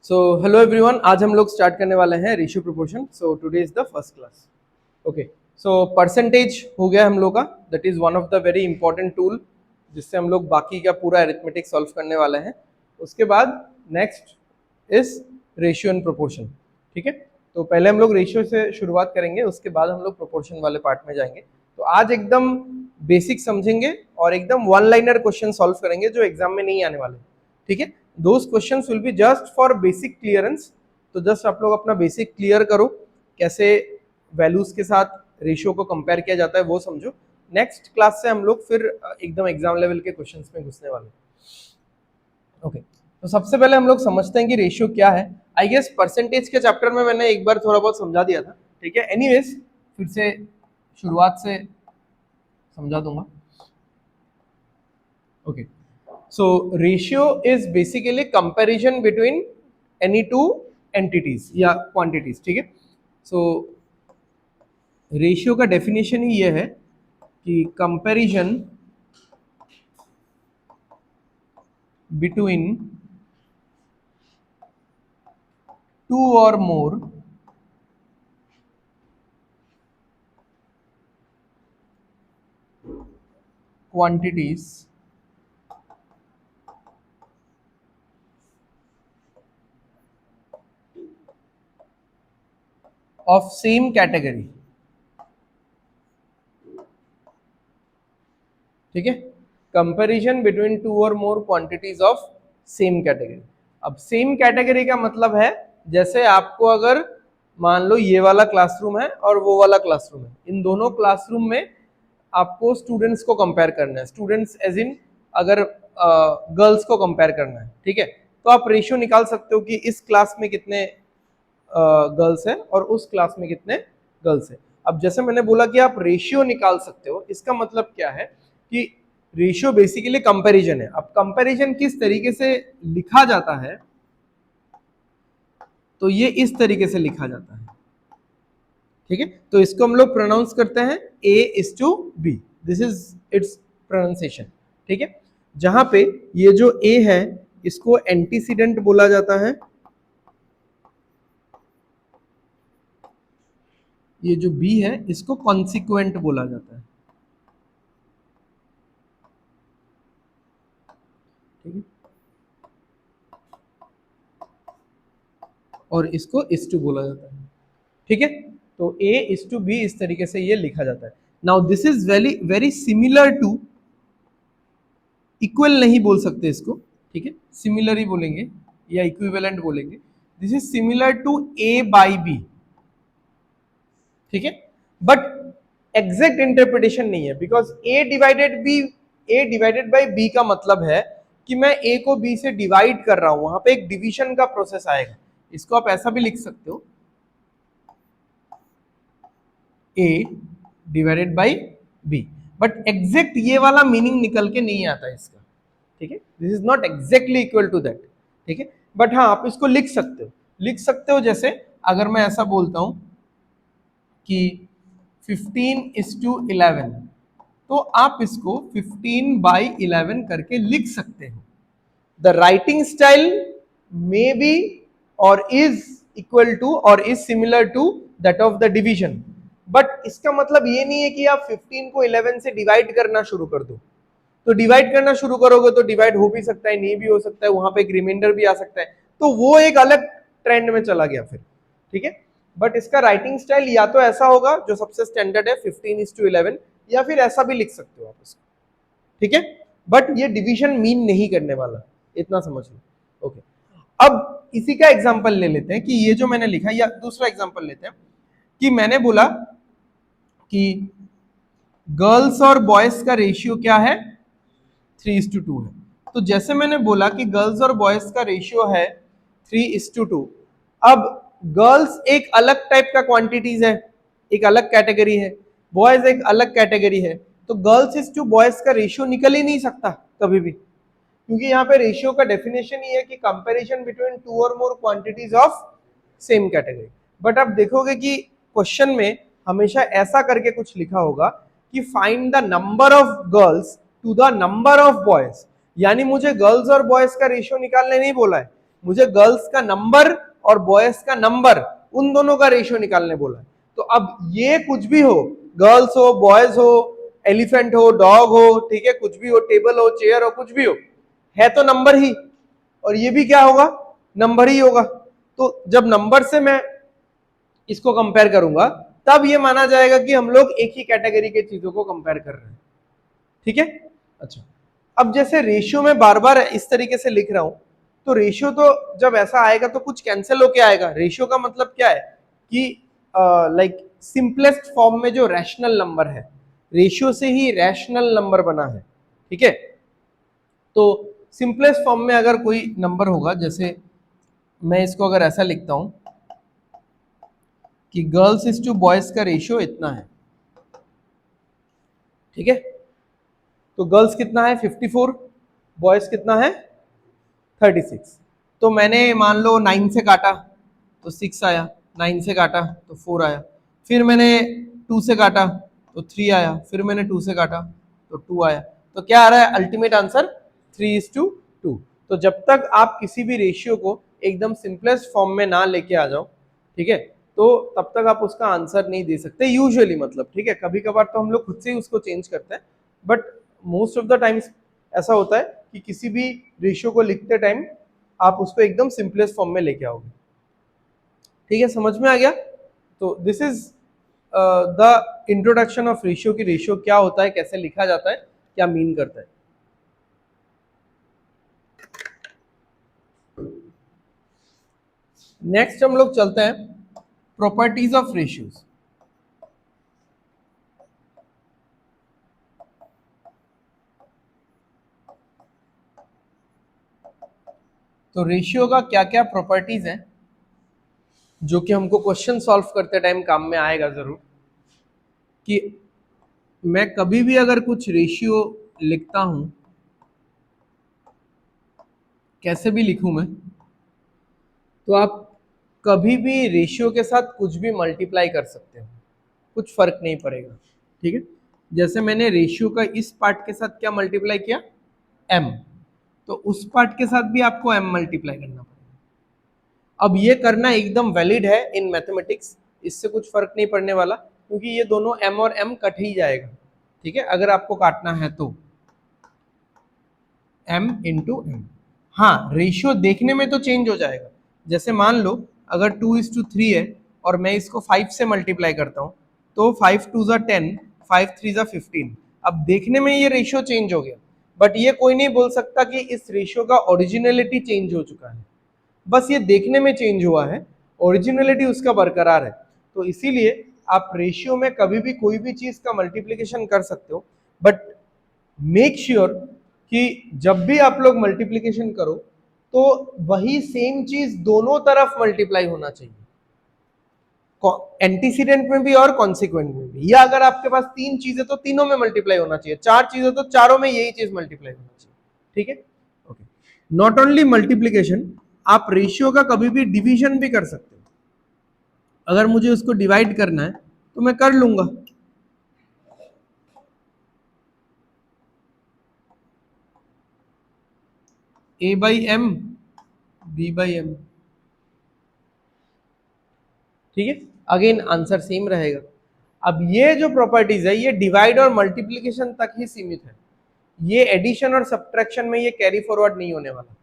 So hello everyone, आज हम लोग स्टार्ट करने वाले हैं ratio proportion. So today is the first class. Okay, so percentage हो गया हम लोग का। That is one of the very important tool जिससे हम लोग बाकी का पूरा अरिथमेटिक सॉल्व करने वाले हैं। उसके बाद next is ratio and proportion. ठीक है, तो पहले हम लोग रेशियो से शुरुआत करेंगे, उसके बाद हम लोग प्रोपोर्शन वाले पार्ट में जाएंगे। तो आज एकदम बेसिक समझेंगे और एकदम वन लाइनर क्वेश्चन सॉल्व करेंगे जो एग्जाम में नहीं आने वाले। ठीक है, those questions will be just for basic clearance. तो जस्ट आप लोग अपना बेसिक क्लियर करो, कैसे वैल्यूज के साथ रेशियो को कंपेयर किया जाता है वो समझो। नेक्स्ट क्लास से हम लोग फिर एकदम एग्जाम लेवल के क्वेश्चंस में घुसने वाले। ओके, तो सबसे पहले हम लोग समझते हैं कि रेशियो क्या है। आई गेस परसेंटेज के चैप्टर में मैंने एक बार थोड़ा बहुत समझा दिया था। ठीक है, एनीवेज फिर से शुरुआत से समझा दूंगा। Okay, so ratio is basically comparison between any two entities या quantities। ठीक है, so रेशियो का डेफिनेशन ही ये है कि कंपैरिजन बिटवीन टू और more quantities of same category। ठीक है, कंपैरिजन बिटवीन टू और more quantities of same category. अब सेम कैटेगरी का मतलब है जैसे आपको अगर मान लो ये वाला क्लासरूम है और वो वाला क्लासरूम है, इन दोनों क्लासरूम में आपको स्टूडेंट्स को कंपेयर करना है। स्टूडेंट्स एज इन अगर गर्ल्स को कंपेयर करना है, ठीक है, तो आप रेशियो निकाल सकते हो कि इस क्लास में कितने गर्ल्स हैं और उस क्लास में कितने गर्ल्स हैं। अब जैसे मैंने बोला कि आप रेशियो निकाल सकते हो, इसका मतलब क्या है कि रेशियो बेसिकली कंपैरिजन है। अब कंपैरिजन किस तरीके से लिखा जाता है, तो ये इस तरीके से लिखा जाता है। ठीक है, तो इसको हम लोग प्रोनाउंस करते हैं A:B। This is it's pronunciation. ठीक है, जहां पे ये जो A है इसको एंटीसीडेंट बोला जाता है, ये जो B है इसको कॉन्सिक्वेंट बोला जाता है। ठीक है, और इसको इस टू बोला जाता है। ठीक है, तो A:B इस तरीके से ये लिखा जाता है। Now this is very very similar to, equal नहीं बोल सकते इसको, ठीक है, सिमिलर ही बोलेंगे या इक्विवेलेंट बोलेंगे। This is similar to A/B। ठीक है, बट एग्जैक्ट इंटरप्रिटेशन नहीं है, because A divided by B का मतलब है कि मैं A को B से डिवाइड कर रहा हूं, वहां पे एक डिवीजन का प्रोसेस आएगा। इसको आप ऐसा भी लिख सकते हो, A divided by B, but exact ये वाला मीनिंग निकल के नहीं आता इसका। ठीक है, this is not exactly equal to that. ठीक है, बट हाँ आप इसको लिख सकते हो जैसे अगर मैं ऐसा बोलता हूं कि 15:11, तो आप इसको 15/11 करके लिख सकते हो। The writing style may be और इज इक्वल टू और is similar to that of the division, but इसका मतलब ये नहीं है कि आप 15 को 11 से डिवाइड करना शुरू कर दो। तो डिवाइड करना शुरू करोगे तो डिवाइड हो भी सकता है, नहीं भी हो सकता है, वहां पे एक रिमाइंडर भी आ सकता है, तो वो एक अलग ट्रेंड में चला गया फिर। ठीक है, बट इसका राइटिंग स्टाइल या तो ऐसा होगा जो सबसे स्टैंडर्ड है 15:11, या फिर ऐसा भी लिख सकते हो आप इसको। ठीक है, बट ये डिवीजन मीन नहीं करने वाला, इतना समझ लो। ओके, अब इसी का एग्जांपल ले लेते हैं कि ये जो मैंने लिखा, या दूसरा एग्जांपल लेते हैं कि मैंने बोला कि गर्ल्स और बॉयज का रेशियो क्या है, 3:2 है। तो जैसे मैंने बोला कि गर्ल्स और बॉयज का रेशियो है 3:2, अब गर्ल्स एक अलग टाइप का क्वांटिटीज है, एक अलग कैटेगरी है, बॉयज एक अलग कैटेगरी है, तो गर्ल्स इज टू बॉयज का रेशियो निकल ही नहीं सकता कभी भी, क्योंकि यहाँ पे रेशियो का डेफिनेशन ही है कि कंपैरिजन बिटवीन टू और more quantities of same category. But आप देखोगे कि क्वेश्चन में हमेशा ऐसा करके कुछ लिखा होगा कि find the number of girls to the number of boys, यानी मुझे गर्ल्स और बॉयज का रेशियो निकालने नहीं बोला है, मुझे गर्ल्स का नंबर और बॉयज का नंबर उन दोनों का रेशियो निकालने बोला है। तो अब ये कुछ भी हो, गर्ल्स हो, बॉयज हो, एलिफेंट हो, डॉग हो, ठीक है, कुछ भी हो, टेबल हो, चेयर हो, कुछ भी हो, है तो नंबर ही, और ये भी क्या होगा, नंबर ही होगा। तो जब नंबर से मैं इसको कंपेयर करूंगा तब ये माना जाएगा कि हम लोग एक ही कैटेगरी के चीजों को कंपेयर कर रहे हैं, ठीक है। अच्छा, अब जैसे रेशियो में बार बार इस तरीके से लिख रहा हूं, तो रेशियो तो जब ऐसा आएगा तो कुछ कैंसिल होके आएगा। रेशियो का मतलब क्या है कि लाइक सिंपलेस्ट फॉर्म में जो रैशनल नंबर है, रेशियो से ही रैशनल नंबर बना है, ठीक है। तो सिंपलेस्ट फॉर्म में अगर कोई नंबर होगा, जैसे मैं इसको अगर ऐसा लिखता हूं कि गर्ल्स इज टू बॉयज का रेशियो इतना है, ठीक है। तो गर्ल्स कितना है 54, बॉयज कितना है 36। तो मैंने मान लो 9 से काटा तो 6 आया, 9 से काटा तो 4 आया, फिर मैंने 2 से काटा तो 3 आया, फिर मैंने 2 से काटा तो 2 आया। तो क्या आ रहा है अल्टीमेट आंसर 3:2। तो जब तक आप किसी भी रेशियो को एकदम सिंपलेस्ट फॉर्म में ना लेके आ जाओ, ठीक है, तो तब तक आप उसका आंसर नहीं दे सकते यूजुअली, मतलब, ठीक है। कभी कभार तो हम लोग खुद से ही उसको चेंज करते हैं, but most of the times ऐसा होता है कि किसी भी रेशियो को लिखते टाइम आप उसको एकदम सिंपलेस्ट फॉर्म में लेके आओगे, ठीक है। समझ में आ गया? तो this is the introduction of ratio की रेशियो क्या होता है, कैसे लिखा जाता है, क्या मीन करता है। नेक्स्ट हम लोग चलते हैं प्रॉपर्टीज ऑफ रेशियोज। तो रेशियो का क्या क्या प्रॉपर्टीज हैं जो कि हमको क्वेश्चन सॉल्व करते टाइम काम में आएगा जरूर, कि मैं कभी भी अगर कुछ रेशियो लिखता हूं, कैसे भी लिखूं मैं, तो आप कभी भी रेशियो के साथ कुछ भी मल्टीप्लाई कर सकते हो, कुछ फर्क नहीं पड़ेगा, ठीक है। जैसे मैंने रेशियो का इस पार्ट के साथ क्या मल्टीप्लाई किया, m, तो उस पार्ट के साथ भी आपको m मल्टीप्लाई करना पड़ेगा। अब ये करना एकदम वैलिड है इन मैथमेटिक्स, इससे कुछ फर्क नहीं पड़ने वाला, क्योंकि ये दोनों m और m कट ही जाएगा, ठीक है, अगर आपको काटना है तो m इंटू m। हाँ, रेशियो देखने में तो चेंज हो जाएगा। जैसे मान लो अगर 2:3 है और मैं इसको 5 से मल्टीप्लाई करता हूँ, तो 5 2 ज़ा 10, 5 3 ज़ा 15। अब देखने में ये रेशियो चेंज हो गया, बट ये कोई नहीं बोल सकता कि इस रेशियो का ओरिजिनलिटी चेंज हो चुका है, बस ये देखने में चेंज हुआ है, ओरिजिनलिटी उसका बरकरार है। तो इसीलिए आप रेशियो में कभी भी कोई भी चीज का मल्टीप्लिकेशन कर सकते हो, बट मेक श्योर कि जब भी आप लोग मल्टीप्लिकेशन करो तो वही सेम चीज दोनों तरफ मल्टीप्लाई होना चाहिए, एंटीसीडेंट में भी और कॉन्सिक्वेंट में भी। या अगर आपके पास 3 चीजें तो तीनों में मल्टीप्लाई होना चाहिए, 4 चीजें तो चारों में यही चीज मल्टीप्लाई होना चाहिए, ठीक है। ओके, नॉट ओनली मल्टीप्लिकेशन, आप रेशियो का कभी भी डिवीजन भी कर सकते हो। अगर मुझे उसको डिवाइड करना है तो मैं कर लूंगा, a/m b/m, ठीक है, अगेन आंसर सेम रहेगा। अब ये जो प्रॉपर्टीज है ये डिवाइड और मल्टीप्लिकेशन तक ही सीमित है, ये एडिशन और सब्ट्रैक्शन में ये कैरी फॉरवर्ड नहीं होने वाला,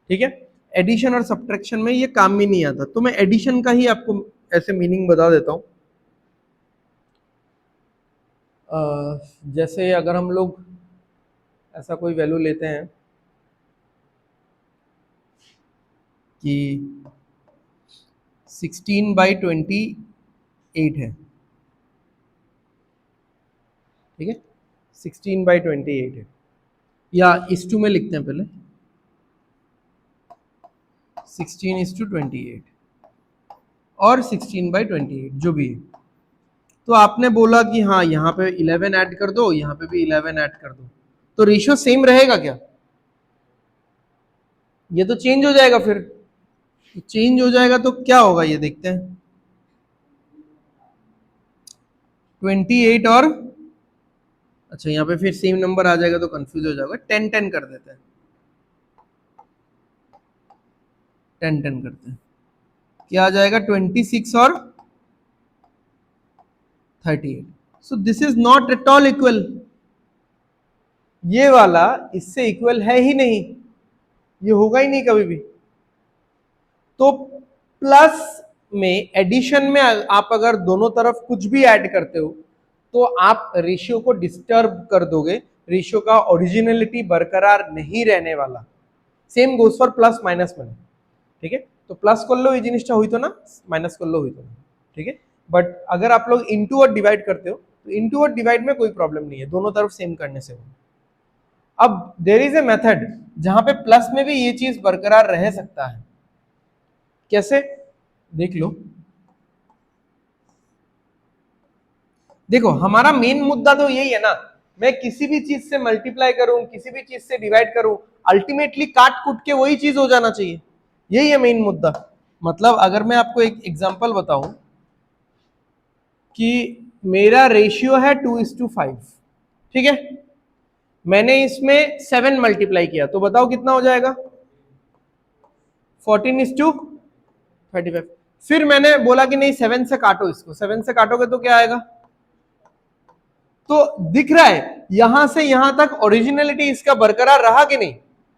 ठीक है। एडिशन और सब्ट्रैक्शन में ये काम में नहीं आता। तो मैं एडिशन का ही आपको ऐसे मीनिंग बता देता हूं। जैसे अगर हम लोग ऐसा कोई वैल्यू लेते हैं कि 16/28 है, ठीक है, 16/28 है, या इस टू में लिखते हैं पहले 16:28 और 16/28 जो भी है। तो आपने बोला कि हाँ यहाँ पे 11 ऐड कर दो, यहाँ पे भी 11 ऐड कर दो, तो रेशियो सेम रहेगा क्या? ये तो चेंज हो जाएगा। फिर चेंज हो जाएगा तो क्या होगा ये देखते हैं। 28 और, अच्छा यहाँ पे फिर सेम नंबर आ जाएगा तो कंफ्यूज हो जाएगा, 10 10 कर देते हैं। 10 10 करते हैं, क्या आ जाएगा 26 और 38। So this is not at all equal, ये वाला इससे इक्वल है ही नहीं, ये होगा ही नहीं कभी भी। तो प्लस में, एडिशन में आप अगर दोनों तरफ कुछ भी ऐड करते हो तो आप रेशियो को डिस्टर्ब कर दोगे, रेशियो का ओरिजिनलिटी बरकरार नहीं रहने वाला। Same goes for plus minus में, ठीक है। तो प्लस कर लो ये जिनिसটা হইতো না, माइनस कर लो হইতো না, ठीक है। बट अगर आप लोग इनटू और डिवाइड करते हो तो इनटू और डिवाइड में कोई प्रॉब्लम नहीं है, दोनों तरफ सेम करने से हो। अब देयर इज ए मेथड जहां पे प्लस में भी ये चीज बरकरार रह सकता है, कैसे देख लो। देखो हमारा मेन मुद्दा तो यही है ना, मैं किसी भी चीज से मल्टीप्लाई करूं, किसी भी चीज से डिवाइड करूं, अल्टीमेटली काट कूट के वही चीज हो जाना चाहिए, यही है मेन मुद्दा। मतलब अगर मैं आपको एक एग्जांपल बताऊं कि मेरा रेशियो है 2:5, ठीक है, मैंने इसमें 7 मल्टीप्लाई किया तो बताओ कितना हो जाएगा, 14:35। फिर मैंने बोला कि नहीं 7 से काटो इसको, 7 से काटोगे तो क्या आएगा, तो दिख रहा है यहां से यहां तक ओरिजिनलिटी इसका बरकरार रहा कि नहीं,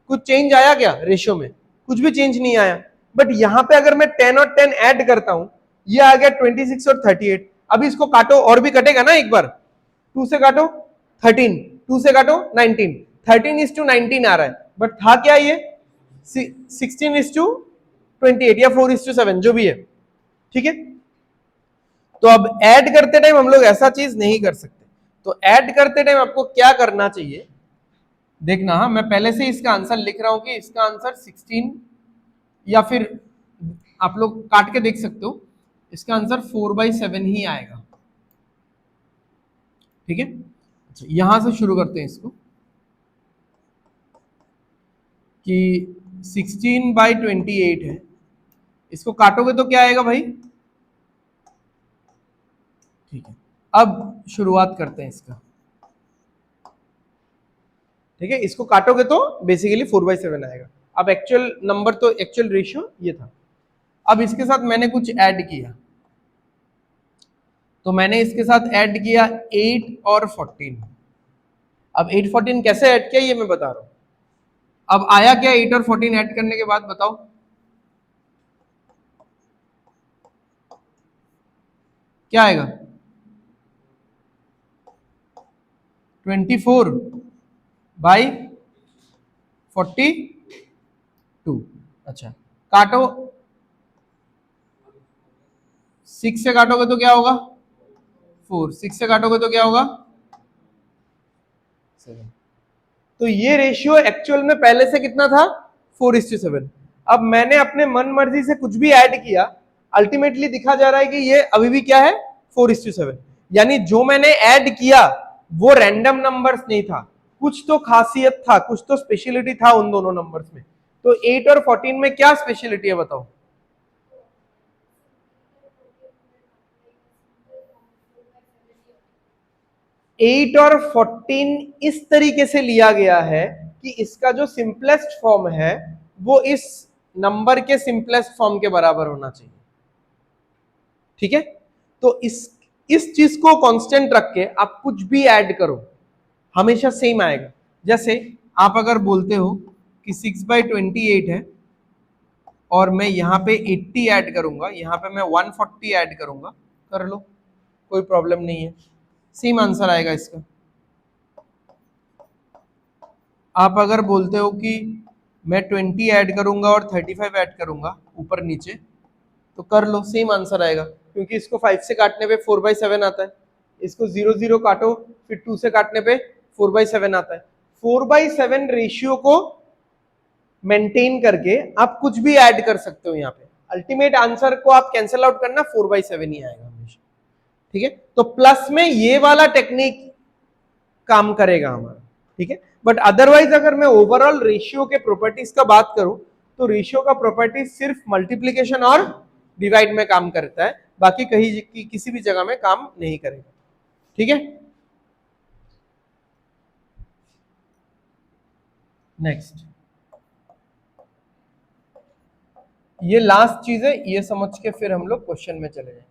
कुछ चेंज आया क्या रेशियो में, कुछ भी चेंज नहीं आया। बट यहां पे अगर मैं 10 और 10 ऐड करता हूं, ये आ गया 26 और 38। अब इसको काटो और भी कटेगा ना, एक बार 2 से काटो 13, 2 से काटो 19, 13:19 आ रहा है, बट था क्या ये 16:28 या 4:7 जो भी है, ठीक है। तो अब ऐड करते टाइम हम लोग ऐसा चीज नहीं कर सकते, तो ऐड करते टाइम आपको क्या करना चाहिए देखना। हाँ मैं पहले से इसका आंसर लिख रहा हूं कि इसका आंसर 16, या फिर आप लोग काट के देख सकते हो, इसका आंसर 4/7 ही आएगा, ठीक है। अच्छा यहां से शुरू करते हैं इसको कि 16/28 है, इसको काटोगे तो क्या आएगा भाई, ठीक है। अब शुरुआत करते हैं इसका, ठीक है, इसको काटोगे तो बेसिकली 4/7 आएगा। अब एक्चुअल नंबर तो एक्चुअल रेशियो ये था। अब इसके साथ मैंने कुछ ऐड किया, तो मैंने इसके साथ ऐड किया 8 और 14। अब 8 14 कैसे ऐड किया ये मैं बता रहा हूं। अब आया क्या 8 और 14 ऐड करने के बाद बताओ, क्या आएगा 24/42। अच्छा काटो, 6 से काटोगे तो क्या होगा 4, 6 से काटोगे तो क्या होगा 7। तो ये रेशियो एक्चुअल में पहले से कितना था 4:7। अब मैंने अपने मन मर्जी से कुछ भी ऐड किया, अल्टीमेटली दिखा जा रहा है कि ये अभी भी क्या है 4:7। यानी जो मैंने ऐड किया वो रैंडम नंबर्स नहीं था, कुछ तो खासियत था, कुछ तो स्पेशलिटी था उन दोनों नंबर्स में। तो 8 और 14 में क्या स्पेशलिटी है बताओ, 8 और 14 इस तरीके से लिया गया है कि इसका जो सिंपलेस्ट फॉर्म है वो इस नंबर के सिंपलेस्ट फॉर्म के बराबर होना चाहिए, ठीक है। तो इस चीज को कांस्टेंट रख के आप कुछ भी ऐड करो हमेशा सेम आएगा। जैसे आप अगर बोलते हो कि 6/28 है और मैं यहाँ पे 80 ऐड करूंगा, यहाँ पे मैं 140 ऐड करूंगा, कर लो कोई प्रॉब्लम नहीं है, सेम आंसर आएगा इसका। आप अगर बोलते हो कि मैं 20 ऐड करूंगा और 35 ऐड करूंगा ऊपर नीचे, तो कर लो सेम आंसर आएगा, क्योंकि इसको 5 से काटने पे 4/7 आता है, इसको 0 0 काटो फिर 2 से काटने पे 4/7 आता है। 4/7 रेशियो को मेंटेन करके आप कुछ भी ऐड कर सकते हो, यहाँ पे अल्टीमेट आंसर को आप कैंसिल आउट करना 4/7 ही आएगा हमेशा, ठीक है। तो प्लस में ये वाला टेक्निक काम करेगा हमारा, ठीक है। बट अदरवाइज अगर मैं ओवरऑल रेशियो के प्रॉपर्टीज का बात करूं तो रेशियो का प्रॉपर्टीज सिर्फ मल्टीप्लीकेशन और डिवाइड में काम करता है, बाकी कहीं किसी भी जगह में काम नहीं करेगा, ठीक है। नेक्स्ट ये लास्ट चीज है, ये समझ के फिर हम लोग क्वेश्चन में चले जाएंगे।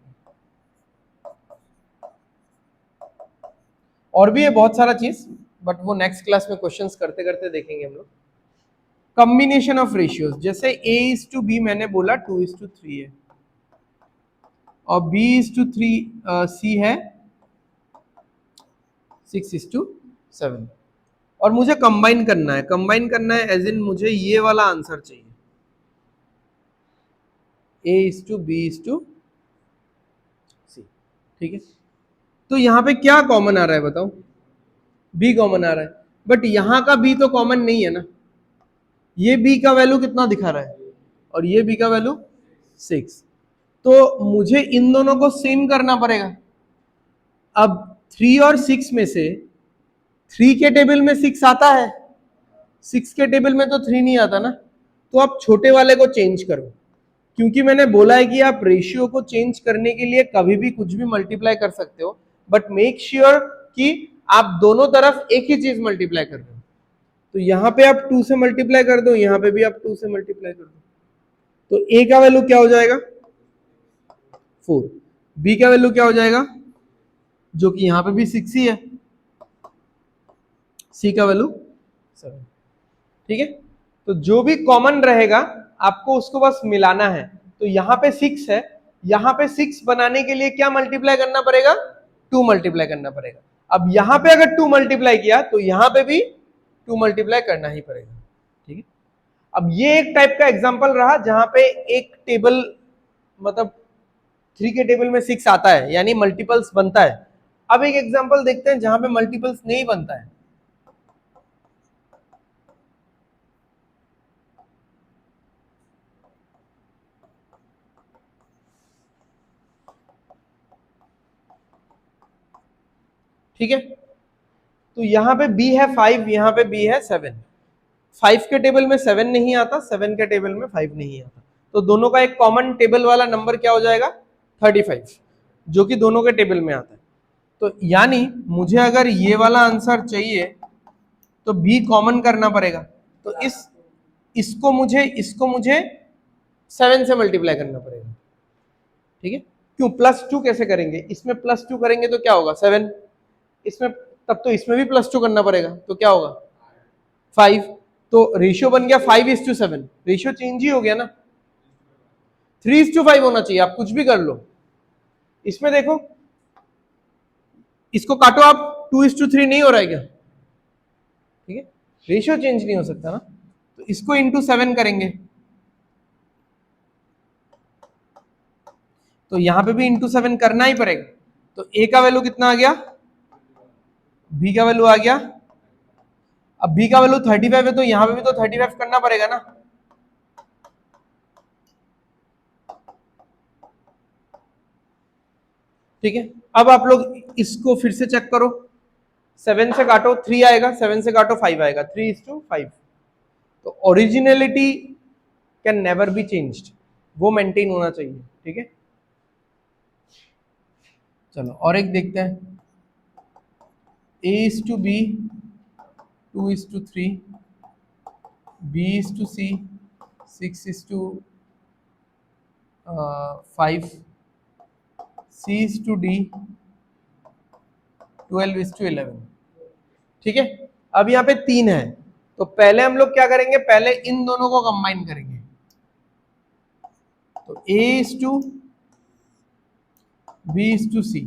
और भी है बहुत सारा चीज, बट वो नेक्स्ट क्लास में क्वेश्चंस करते करते देखेंगे हम लोग। कॉम्बिनेशन ऑफ रेशियोज, जैसे A:B मैंने बोला 2:3 है, और B:3 C है 6:7, और मुझे कंबाइन करना है, कंबाइन करना है एज इन मुझे ये वाला आंसर चाहिए, A:B:C, ठीक है। तो यहाँ पे क्या कॉमन आ रहा है बताओ? B कॉमन आ रहा है, बट यहाँ का B तो कॉमन नहीं है ना। ये B का वैल्यू कितना दिखा रहा है, और ये B का वैल्यू 6, तो मुझे इन दोनों को सेम करना पड़ेगा। अब 3 और 6 में से 3 के टेबल में 6 आता है, 6 के टेबल में तो 3 नहीं आता ना, तो आप छोटे वाले को चेंज करो, क्योंकि मैंने बोला है कि आप रेशियो को चेंज करने के लिए कभी भी कुछ भी मल्टीप्लाई कर सकते हो, बट मेक श्योर कि आप दोनों तरफ एक ही चीज मल्टीप्लाई कर रहे हो। तो यहां पे आप 2 से मल्टीप्लाई कर दो, यहां पे भी आप 2 से मल्टीप्लाई कर दो, तो A का वैल्यू क्या हो जाएगा 4, B का वैल्यू क्या हो जाएगा, जो कि यहां पे भी 6 ही है, C का वैल्यू 7, ठीक है। तो जो भी कॉमन रहेगा आपको उसको बस मिलाना है। तो यहाँ पे 6 है, यहाँ पे 6 बनाने के लिए क्या मल्टीप्लाई करना पड़ेगा, 2 मल्टीप्लाई करना पड़ेगा। अब यहाँ पे अगर 2 मल्टीप्लाई किया तो यहाँ पे भी 2 मल्टीप्लाई करना ही पड़ेगा, ठीक है। अब ये एक टाइप का एग्जांपल रहा जहां पे एक टेबल, मतलब 3 के टेबल में 6 आता है, यानी मल्टीपल्स बनता है। अब एक एग्जांपल देखते हैं जहां पे मल्टीपल्स नहीं बनता है। ठीक है, तो यहां पे B है 5, यहां पे B है 7। 5 के टेबल में 7 नहीं आता, 7 के टेबल में 5 नहीं आता, तो दोनों का एक कॉमन टेबल वाला नंबर क्या हो जाएगा 35, जो कि दोनों के टेबल में आता है। तो यानी मुझे अगर ये वाला आंसर चाहिए तो B कॉमन करना पड़ेगा, तो इसको मुझे 7 से मल्टीप्लाई करना पड़ेगा, ठीक है। क्यों +2 कैसे करेंगे, इसमें +2 करेंगे तो क्या होगा 7, इसमें तब तो इसमें भी +2 करना पड़ेगा, तो क्या होगा 5, तो रेशियो बन गया 5:7, रेशियो चेंज ही हो गया ना, 3:5 होना चाहिए, आप कुछ भी कर लो। इसमें देखो, इसको काटो आप, 2:3 नहीं हो रहा है क्या, ठीक है, रेशियो चेंज नहीं हो सकता ना, तो इसको इंटू 7 करेंगे, तो यहां पे भी इंटू 7 करना ही पड़ेगा। तो A का वैल्यू कितना आ गया, B का वैल्यू आ गया, अब B का वैल्यू 35 है, तो यहां पे भी तो 35 करना पड़ेगा ना, ठीक है। अब आप लोग इसको फिर से चेक करो, 7 से काटो 3 आएगा, 7 से काटो 5 आएगा, 3:5, तो originality can never be changed, वो मेंटेन होना चाहिए, ठीक है। चलो और एक देखते हैं, A:B 2:3, B:C 6:5, C:D 12:11, ठीक है। अब यहाँ पे 3 है, तो पहले हम लोग क्या करेंगे, पहले इन दोनों को कंबाइन करेंगे, तो A:B:C।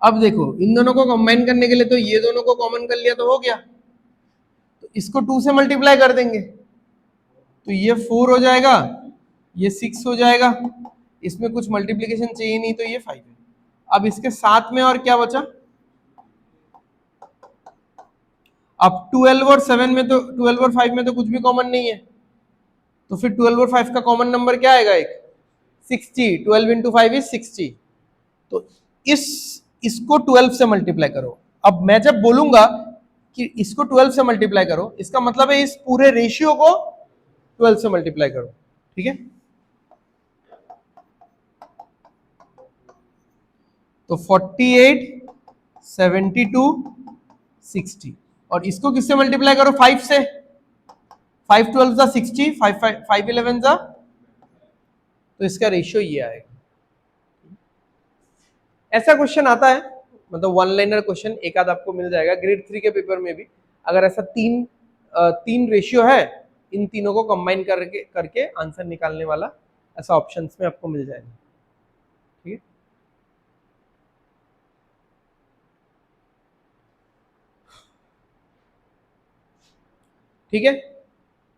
अब देखो इन दोनों को कंबाइन करने के लिए तो ये दोनों को कॉमन कर लिया तो हो गया, तो इसको 2 से मल्टीप्लाई कर देंगे, तो ये 4 हो जाएगा, ये 6 हो जाएगा, इसमें कुछ मल्टीप्लीकेशन चाहिए नहीं, तो ये 5 है। अब इसके साथ में और क्या बचा, अब 12 और 7 में तो 12 और 5 में तो कुछ भी कॉमन नहीं है, तो फिर 12 और 5 का कॉमन नंबर क्या आएगा, एक 60, 12 इंटू 5 इज 60, तो इसको 12 से मल्टीप्लाई करो। अब मैं जब बोलूंगा कि इसको 12 से मल्टीप्लाई करो, इसका मतलब है इस पूरे रेशियो को 12 से मल्टीप्लाई करो, ठीक है। तो 48, 72, 60, और इसको किससे मल्टीप्लाई करो 5 से, 5 12 जा 60, 5 11 जा, तो इसका रेशियो ये आएगा। ऐसा क्वेश्चन आता है, मतलब वन लाइनर क्वेश्चन एक आध आपको मिल जाएगा ग्रेड 3 के पेपर में भी। अगर ऐसा तीन रेशियो है, इन तीनों को कंबाइन करके करके आंसर निकालने वाला ऐसा ऑप्शंस में आपको मिल जाएगा। ठीक है, ठीक है,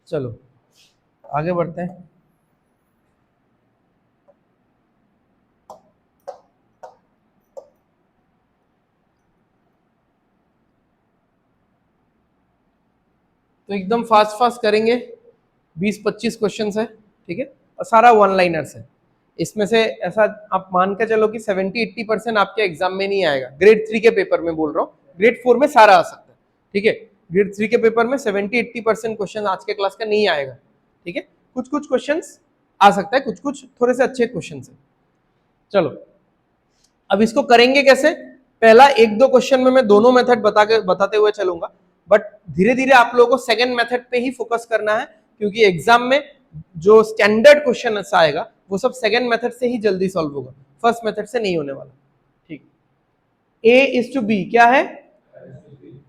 चलो आगे बढ़ते हैं। तो एकदम फास्ट फास्ट करेंगे, 20-25 क्वेश्चन है। ठीक है, और सारा वन लाइनर्स है। इसमें से ऐसा आप मान के चलो कि 70-80% आपके एग्जाम में नहीं आएगा, ग्रेड 3 के पेपर में बोल रहा हूँ, ग्रेड 4 में सारा आ सकता है। ठीक है, ग्रेड 3 के पेपर में 70-80% क्वेश्चन आज के क्लास का नहीं आएगा। ठीक है, कुछ कुछ क्वेश्चन आ सकता है, कुछ कुछ थोड़े से अच्छे क्वेश्चन है। चलो अब इसको करेंगे कैसे। पहला एक दो क्वेश्चन में मैं दोनों मेथड बताते हुए चलूंगा, बट धीरे धीरे आप लोगों को सेकंड मेथड पे ही फोकस करना है, क्योंकि एग्जाम में जो स्टैंडर्ड क्वेश्चन आएगा वो सब सेकंड मेथड से ही जल्दी सॉल्व होगा, फर्स्ट मेथड से नहीं होने वाला। ठीक, A:B क्या है,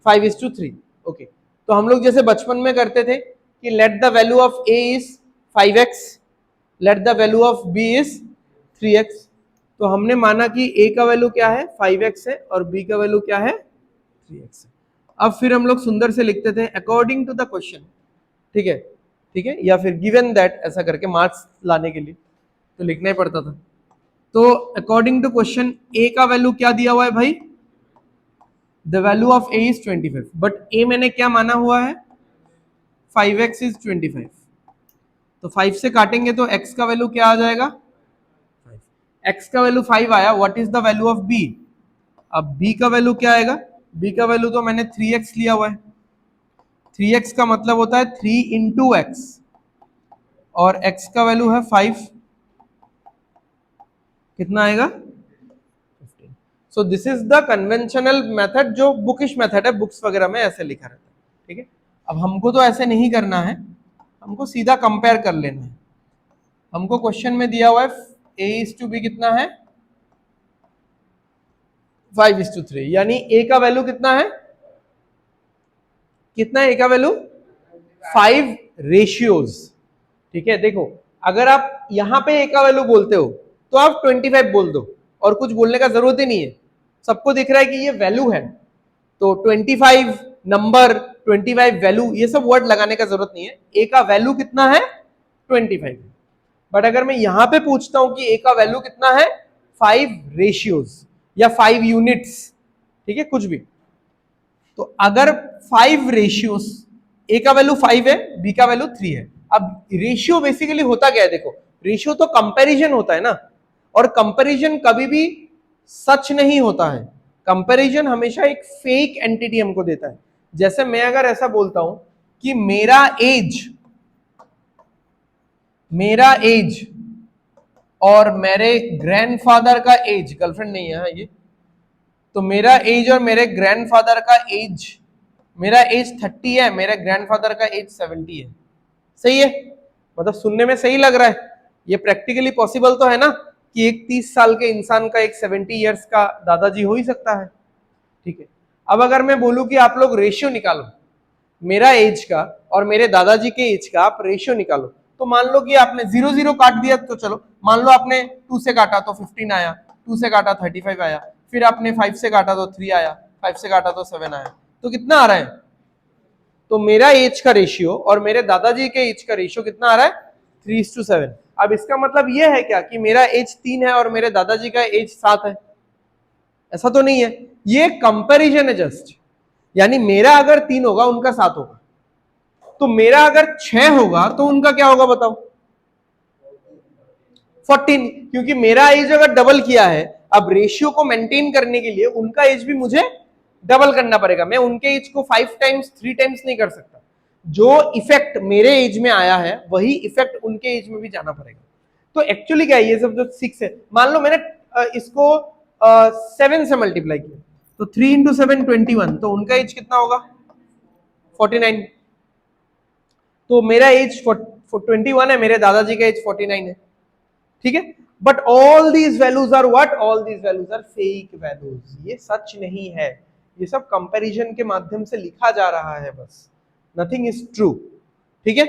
5:3। ओके, तो हम लोग जैसे बचपन में करते थे कि let the value of A is 5x, let the value of B is 3x। तो हमने माना कि A का वैल्यू क्या है, 5x है, और B का वैल्यू क्या है, 3x है। अब फिर हम लोग सुंदर से लिखते थे अकॉर्डिंग टू द क्वेश्चन। ठीक है, ठीक है, या फिर गिवन दैट, ऐसा करके मार्क्स लाने के लिए तो लिखना ही पड़ता था। तो अकॉर्डिंग टू क्वेश्चन A का वैल्यू क्या दिया हुआ है भाई, the value of A is 25, but A मैंने क्या माना हुआ है, 5x इज 25। तो 5 से काटेंगे तो x का वैल्यू क्या आ जाएगा, x का वैल्यू 5 आया। What is the value of b, अब b का वैल्यू क्या आएगा, b का वैल्यू तो मैंने 3x लिया हुआ है, 3x का मतलब होता है 3 इंटू एक्स, और x का वैल्यू है 5, कितना आएगा, 15। So this is the conventional method, जो बुकिश मेथड है, बुक्स वगैरह में ऐसे लिखा रहता है। ठीक है, अब हमको तो ऐसे नहीं करना है, हमको सीधा कंपेयर कर लेना है। हमको क्वेश्चन में दिया हुआ है A:B कितना है, 5:3, यानी A का वैल्यू कितना है, कितना है A का वैल्यू, 5 रेशियोज। ठीक है, देखो अगर आप यहां पे A का वैल्यू बोलते हो तो आप 25 बोल दो, और कुछ बोलने का जरूरत ही नहीं है, सबको दिख रहा है कि ये वैल्यू है। तो 25 नंबर, 25 वैल्यू, ये सब वर्ड लगाने का जरूरत नहीं है। A का वैल्यू कितना है, 25। बट अगर मैं यहां पे पूछता हूं कि A का वैल्यू कितना है, 5 रेशियोज या 5 यूनिट्स, ठीक है, कुछ भी, तो अगर 5 रेशियोज, A का वैल्यू 5 है, B का वैल्यू 3 है। अब रेशियो बेसिकली होता क्या है, देखो रेशियो तो कंपैरिजन होता है ना, और कंपैरिजन कभी भी सच नहीं होता है। कंपैरिजन हमेशा एक फेक एंटिटी हमको देता है। जैसे मैं अगर ऐसा बोलता हूं कि मेरा एज और मेरे ग्रैंडफादर का एज, गर्लफ्रेंड नहीं है ये, तो मेरा एज और मेरे ग्रैंडफादर का एज, मेरा एज 30 है, मेरे ग्रैंडफादर का एज 70 है। सही है, मतलब सुनने में सही लग रहा है, ये प्रैक्टिकली पॉसिबल तो है ना कि एक 30 साल के इंसान का एक 70 इयर्स का दादाजी हो ही सकता है। ठीक है, अब अगर मैं बोलूं कि आप लोग रेशियो निकालो, मेरा एज का और मेरे दादाजी के एज का आप रेशियो निकालो, तो मान लो कि आपने 0 0 काट दिया, तो चलो मान लो आपने 2 से काटा तो 15 आया, 2 से काटा 35 आया, फिर आपने 5 से काटा तो 3 आया, 5 से काटा तो 7 आया, तो कितना आ रहा है, तो मेरा एज का रेशियो और मेरे दादाजी के एज का रेशियो कितना आ रहा है, 3:7। अब इसका मतलब यह है क्या कि मेरा एज 3 है और मेरे दादाजी का एज 7 है, ऐसा तो नहीं है, ये कंपैरिजन है जस्ट। यानी मेरा अगर 3 होगा उनका 7 होगा, तो मेरा अगर 6 होगा तो उनका क्या होगा बताओ, 14, क्योंकि मेरा एज अगर डबल किया है, अब रेशियो को मेंटेन करने के लिए उनका एज भी मुझे डबल करना पड़ेगा। मैं उनके एज को 5 टाइम्स 3 टाइम्स नहीं कर सकता, जो इफेक्ट मेरे एज में आया है वही इफेक्ट उनके एज में भी जाना पड़ेगा। तो एक्चुअली क्या है, ये सब जो 6 है, मान लो मैंने इसको 7 से मल्टीप्लाई किया, तो 3 इंटू 7 21, तो उनका एज कितना होगा, 49। तो मेरा एज 21 है, मेरे दादाजी का एज 49 है, ठीक है। But all these values are what, all these values are fake values, ये सच नहीं है, ये सब कंपैरिजन के माध्यम से लिखा जा रहा है बस, नथिंग इज ट्रू, ठीक है।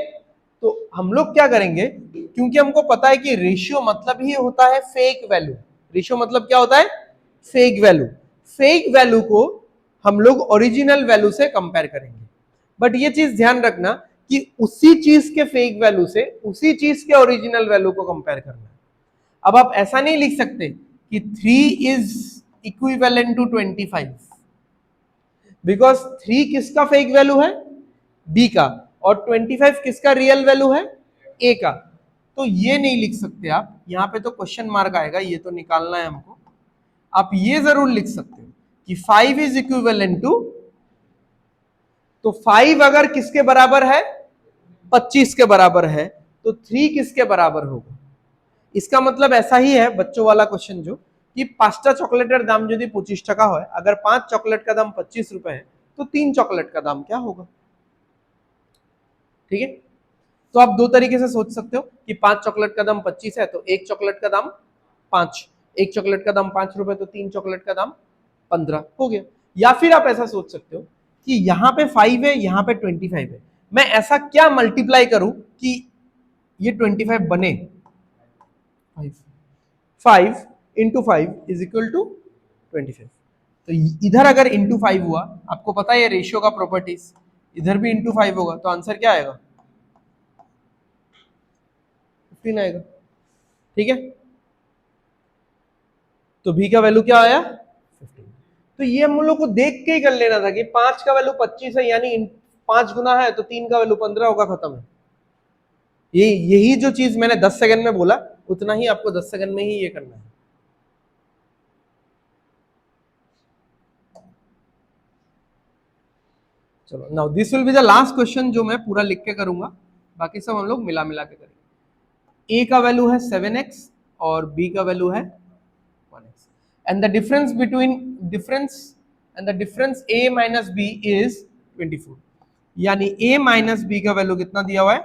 तो हम लोग क्या करेंगे, क्योंकि हमको पता है कि रेशियो मतलब ही होता है फेक वैल्यू, रेशियो मतलब क्या होता है, फेक वैल्यू, फेक वैल्यू को हम लोग ओरिजिनल वैल्यू से कंपेयर करेंगे। बट ये चीज ध्यान रखना कि उसी चीज के फेक वैल्यू से उसी चीज के ओरिजिनल वैल्यू को कंपेयर करना है। अब आप ऐसा नहीं लिख सकते कि 3 इज इक्विवेलेंट टू 25, बिकॉज 3 किसका फेक वैल्यू है, बी का, और 25 किसका रियल वैल्यू है, ए का। तो ये नहीं लिख सकते आप, यहां पे तो क्वेश्चन मार्क आएगा, ये तो निकालना है हमको। आप ये जरूर लिख सकते हो कि 5 इज इक्विवेलेंट टू, तो 5 अगर किसके बराबर है, 25 के बराबर है, तो 3 किसके बराबर होगा। इसका मतलब ऐसा ही है बच्चों वाला क्वेश्चन जो कि 5টা চকলেটের দাম যদি 25 টাকা হয়, अगर 5 चॉकलेट का दाम 25 रुपए है, तो 3 चॉकलेट का दाम क्या होगा, ठीक है। तो आप दो तरीके से सोच सकते हो कि 5 चॉकलेट का दाम 25 है, तो एक चॉकलेट का दाम 5, एक चॉकलेट का दाम 5 रुपए, तो 3 चॉकलेट का दाम 15 हो गया। या फिर आप ऐसा सोच सकते हो कि यहाँ पे 5 है, यहाँ पे 25 है, मैं ऐसा क्या मल्टीप्लाई करूं कि ये 25 बने, 5 इंटू 5 इज इक्वल टू 25। तो इधर अगर इंटू 5 हुआ, आपको पता है रेशियो का प्रॉपर्टीज, इधर भी इंटू 5 होगा, तो आंसर क्या आएगा, 15 आएगा, ठीक है। तो बी का वैल्यू क्या आया, 15। तो ये हम लोग को देख के ही कर लेना था कि 5 का वैल्यू 25 है, यानी 5 गुना है, तो 3 का वैल्यू 15 होगा, खत्म है। यही जो चीज मैंने 10 सेकंड में बोला, उतना ही आपको 10 सेकंड में ही ये करना है। चलो, now this will be the last question जो मैं पूरा लिख के करूंगा, बाकी सब हम लोग मिला मिला के करेंगे। ए का वैल्यू है 7x और बी का वैल्यू है 1x, and the difference between difference A minus B is 24, यानी ए माइनस बी का वैल्यू कितना दिया हुआ है,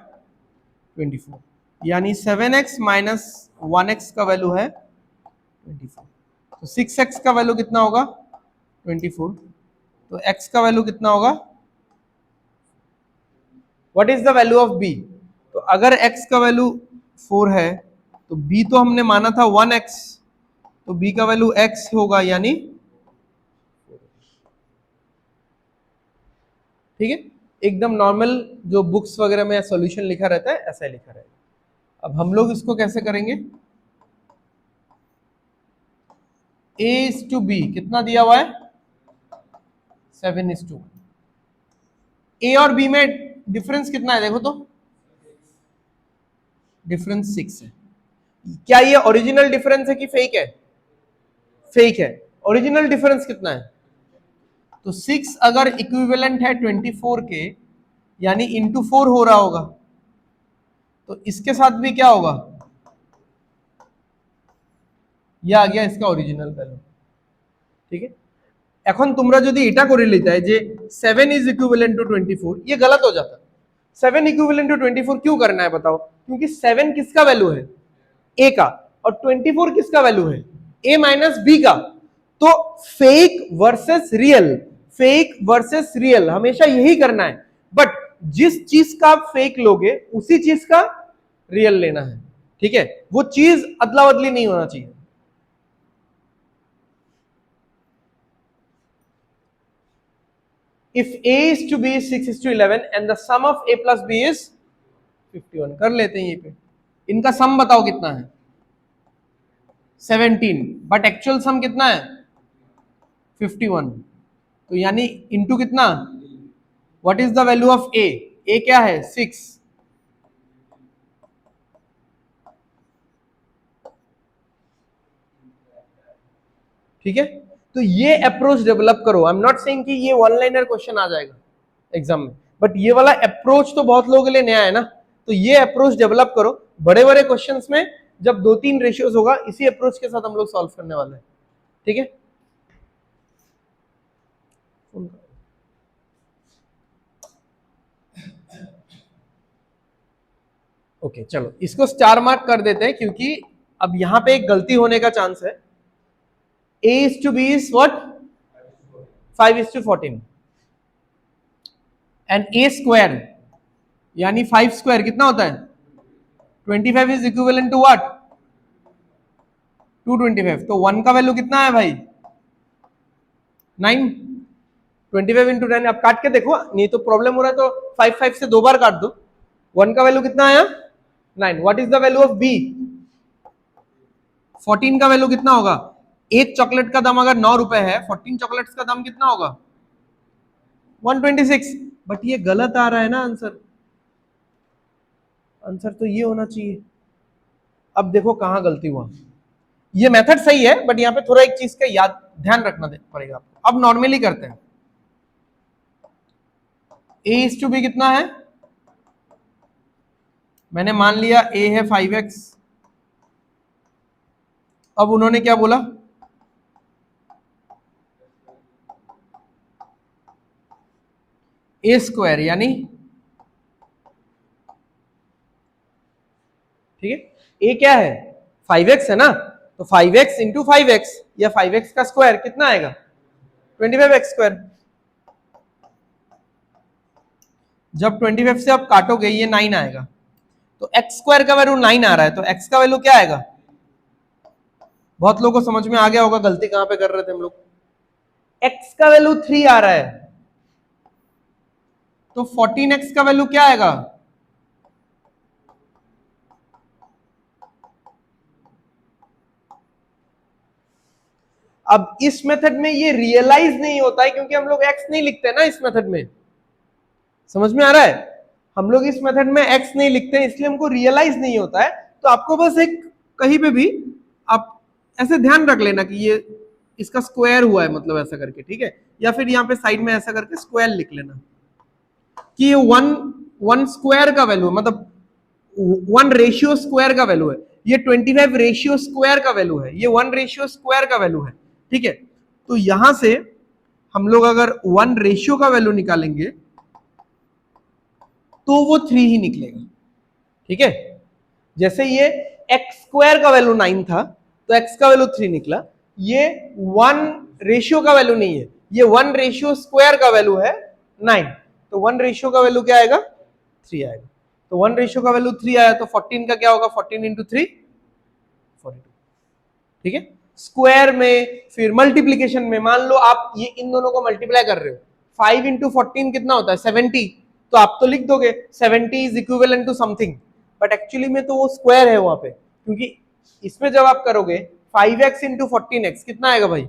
24, यानी 7x माइनस 1x का वैल्यू है 24, तो 6x का वैल्यू कितना होगा, 24, तो x का वैल्यू कितना होगा, what is the value of b। तो अगर x का वैल्यू 4 है, तो b तो हमने माना था 1x, तो b का वैल्यू x होगा, यानी, ठीक है, एकदम नॉर्मल जो बुक्स वगैरह में सॉल्यूशन लिखा रहता है ऐसा ही लिखा रहेगा। अब हम लोग इसको कैसे करेंगे, a:b कितना दिया हुआ है, 7:1। ए और बी में डिफरेंस कितना है देखो तो, डिफरेंस 6 है। क्या ये ओरिजिनल डिफरेंस है कि फेक है, फेक है। ओरिजिनल डिफरेंस कितना है, तो 6 अगर इक्विवेलेंट है 24 के, यानी इंटू 4 हो रहा होगा, तो इसके साथ भी क्या होगा, ये आ गया इसका ओरिजिनल वैल्यू, ठीक है। এখন তোমরা যদি এটা করে নিতে যে 7 इज इक्विवेलेंट टू 24, ये गलत हो जाता। 7 इक्विवेलेंट टू 24 क्यों करना है बताओ, क्योंकि 7 किसका वैल्यू है, ए का, और 24 किसका वैल्यू है, ए माइनस बी का। तो fake versus real, fake versus real हमेशा यही करना है, बट जिस चीज का आप फेक लोगे उसी चीज का रियल लेना है, ठीक है, वो चीज अदला बदली नहीं होना चाहिए। If a is to b is 6:11 and the sum of a plus b is 51, कर लेते हैं ये पे, इनका सम बताओ कितना है, 17, बट एक्चुअल सम कितना है, 51, तो यानी इंटू कितना, what is the value of A क्या है 6, ठीक है। तो ये अप्रोच डेवलप करो, आई एम नॉट सेइंग कि ये वन लाइनर क्वेश्चन आ जाएगा एग्जाम में, बट ये वाला अप्रोच तो बहुत लोगों के लिए नया है ना, तो ये अप्रोच डेवलप करो। बड़े बड़े क्वेश्चंस में जब 2-3 रेशियोज होगा, इसी अप्रोच के साथ हम लोग सॉल्व करने वाले हैं, ठीक है। ओके चलो इसको स्टार मार्क कर देते हैं, क्योंकि अब यहां पे एक गलती होने का चांस है. A is to B is what? 5:14. And A square यानी 5 स्क्वायर कितना होता है? 25 इज इक्विवेलेंट टू व्हाट? 225. तो 1 का वैल्यू कितना है भाई? 9. 25 इंटू 9. आप काट के देखो, नहीं तो प्रॉब्लम हो रहा है तो 5 से 2 बार काट दो. 1 का वैल्यू कितना आया? 9. What is the value of B? 14 का वैल्यू कितना होगा? एक चॉकलेट का दाम अगर 9 रुपए है, 14 चॉकलेट्स का दाम कितना होगा? 126. बट ये गलत आ रहा है ना आंसर. आंसर तो ये होना चाहिए. अब देखो कहां गलती हुआ. ये मेथड सही है, बट यहां पे थोड़ा एक चीज का याद ध्यान रखना पड़ेगा आपको. अब नॉर्मली करते हैं. A is to B कितना है? मैंने मान लिया A है 5x. अब उन्होंने क्या बोला? A स्क्वायर यानी, ठीक है, A क्या है? 5x है ना, तो 5x इंटू 5x या 5x का स्क्वायर कितना आएगा? 25x square. जब 25 से आप काटोगे ये 9 आएगा. तो x स्क्वायर का वैल्यू 9 आ रहा है, तो x का वैल्यू क्या आएगा? बहुत लोगों को समझ में आ गया होगा गलती कहां पे कर रहे थे हम लोग. x का वैल्यू 3 आ रहा है, तो 14x का वैल्यू क्या आएगा? अब इस मेथड में ये रियलाइज नहीं होता है, क्योंकि हम लोग x नहीं लिखते ना इस मेथड में. समझ में आ रहा है? हम लोग इस मेथड में x नहीं लिखते हैं, इसलिए हमको रियलाइज नहीं होता है. तो आपको बस एक कहीं पे भी आप ऐसे ध्यान रख लेना कि ये इसका स्क्वायर हुआ है, मतलब ऐसा करके, ठीक है. या फिर यहाँ पे साइड में ऐसा करके स्क्वायर लिख लेना कि ये 1 स्क्वायर का वैल्यू है, मतलब 1 रेशियो स्क्वायर का वैल्यू है. ये 25 रेशियो स्क्वायर का वैल्यू है, ये 1 रेशियो स्क्वायर का वैल्यू है, ठीक है. तो यहां से हम लोग अगर 1 रेशियो का वैल्यू निकालेंगे तो वो 3 ही निकलेगा, ठीक है. जैसे ये x स्क्वायर का वैल्यू 9 था, तो x का वैल्यू 3 निकला. ये 1 रेशियो का वैल्यू नहीं है, ये 1 रेशियो स्क्वायर का वैल्यू है 9. तो 1 रेशियो का वैल्यू क्या आएगा? 3 आएगा. तो 1 रेशियो का वैल्यू 3 आया, तो 14 का क्या होगा? 14 इंटू 3 42, ठीक है. स्क्वायर में फिर मल्टीप्लीकेशन में मान लो आप ये इन दोनों को मल्टीप्लाई कर रहे हो, 5 इंटू 14 कितना होता है? 70. तो आप तो लिख दोगे 70 is equivalent to something, but actually में तो वो स्क्वायर है वहां पे, क्योंकि इसमें जब आप करोगे 5x इंटू 14x कितना आएगा भाई?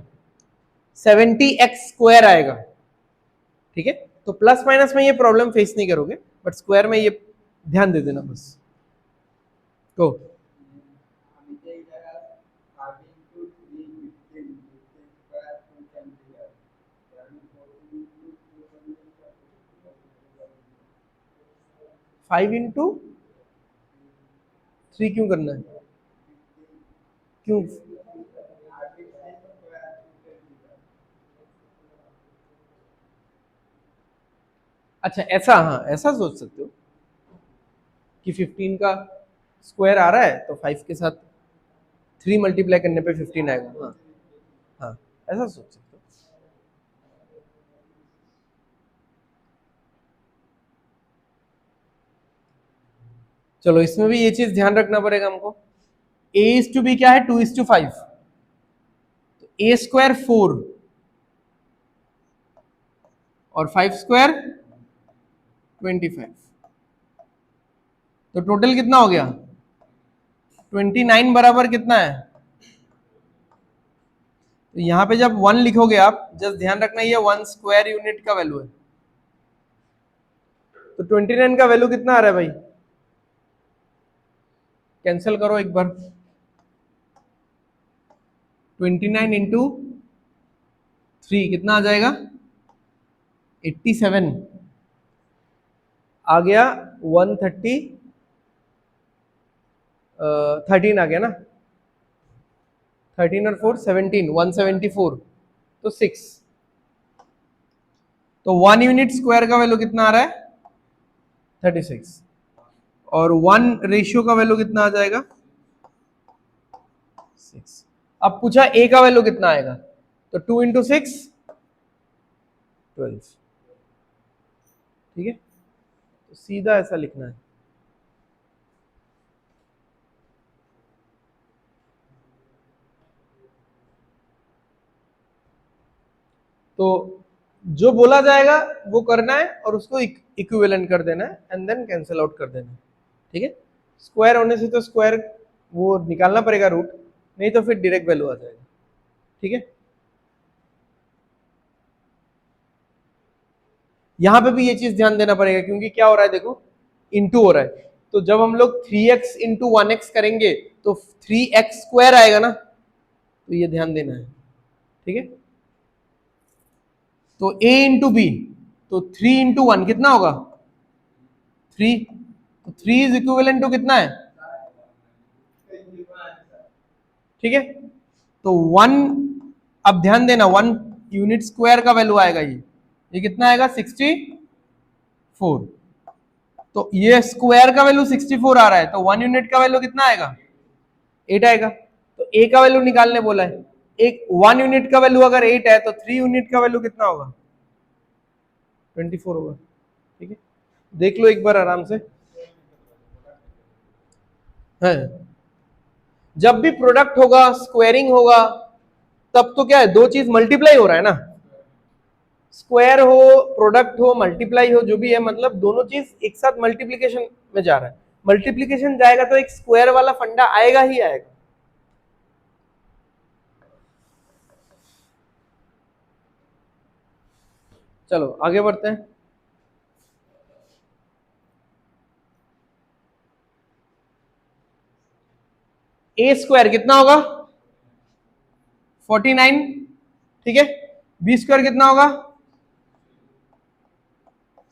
70x स्क्वायर आएगा, ठीक है. तो प्लस माइनस में ये प्रॉब्लम फेस नहीं करोगे, बट स्क्वायर में ये ध्यान दे देना बस. तो फाइव इंटू 3 क्यों करना है? क्यों? अच्छा ऐसा, हाँ ऐसा सोच सकते हो कि 15 का स्क्वायर आ रहा है, तो 5 के साथ 3 मल्टीप्लाई करने पे 15 आएगा. हाँ हाँ, ऐसा सोच सकते हो. चलो इसमें भी ये चीज ध्यान रखना पड़ेगा हमको. a इज टू बी क्या है? 2:5. तो a स्क्वायर 4 और 5 स्क्वायर 25. तो टोटल कितना हो गया? 29 बराबर कितना है? तो यहां पे जब 1 लिखोगे आप, जस्ट ध्यान रखना ये 1 स्क्वायर यूनिट का वैल्यू है. तो 29 का वैल्यू कितना आ रहा है भाई? कैंसिल करो एक बार. 29 इंटू 3 कितना आ जाएगा? 87 आ गया. 130 13 आ गया ना. 13 और 4 17, 174. तो 6. तो 1 यूनिट स्क्वायर का वैल्यू कितना आ रहा है? 36. और 1 रेशियो का वैल्यू कितना आ जाएगा 6। अब पूछा a का वैल्यू कितना आएगा, तो 2 इंटू 6 12। ठीक है, तो सीधा ऐसा लिखना है। तो जो बोला जाएगा वो करना है और उसको इक्विवेलेंट कर देना है एंड देन कैंसिल आउट कर देना है। ठीक है, स्क्वायर होने से तो स्क्वायर वो निकालना पड़ेगा रूट, नहीं तो फिर डायरेक्ट वैल्यू आ जाएगा। ठीक है, यहां पे भी ये चीज ध्यान देना पड़ेगा क्योंकि क्या हो रहा है देखो, इंटू हो रहा है, तो जब हम लोग 3x इंटू 1x करेंगे तो 3x स्क्वायर आएगा ना, तो ये ध्यान देना है। ठीक है, तो a इंटू बी, तो 3 इंटू 1 कितना होगा 3, तो 3 इज इक्विवेलेंट टू कितना है। ठीक है, तो 1, अब ध्यान देना 1 यूनिट स्क्वायर का वैल्यू आएगा, ये कितना आएगा 64, तो ये स्क्वायर का वैल्यू 64 आ रहा है, तो 1 यूनिट का वैल्यू कितना आएगा 8 आएगा। तो a का वैल्यू निकालने बोला है, एक 1 यूनिट का वैल्यू अगर 8 है तो 3 यूनिट का वैल्यू कितना होगा 24 होगा। ठीक है, देख लो एक बार आराम से है। जब भी प्रोडक्ट होगा स्क्वायरिंग होगा तब तो क्या है, दो चीज मल्टीप्लाई हो रहा है ना, स्क्वायर हो प्रोडक्ट हो मल्टीप्लाई हो जो भी है, मतलब दोनों चीज एक साथ मल्टीप्लीकेशन में जा रहा है। मल्टीप्लीकेशन जाएगा तो एक स्क्वायर वाला फंडा आएगा ही आएगा। चलो आगे बढ़ते हैं। ए स्क्वायर कितना होगा 49। ठीक है, बी स्क्वायर कितना होगा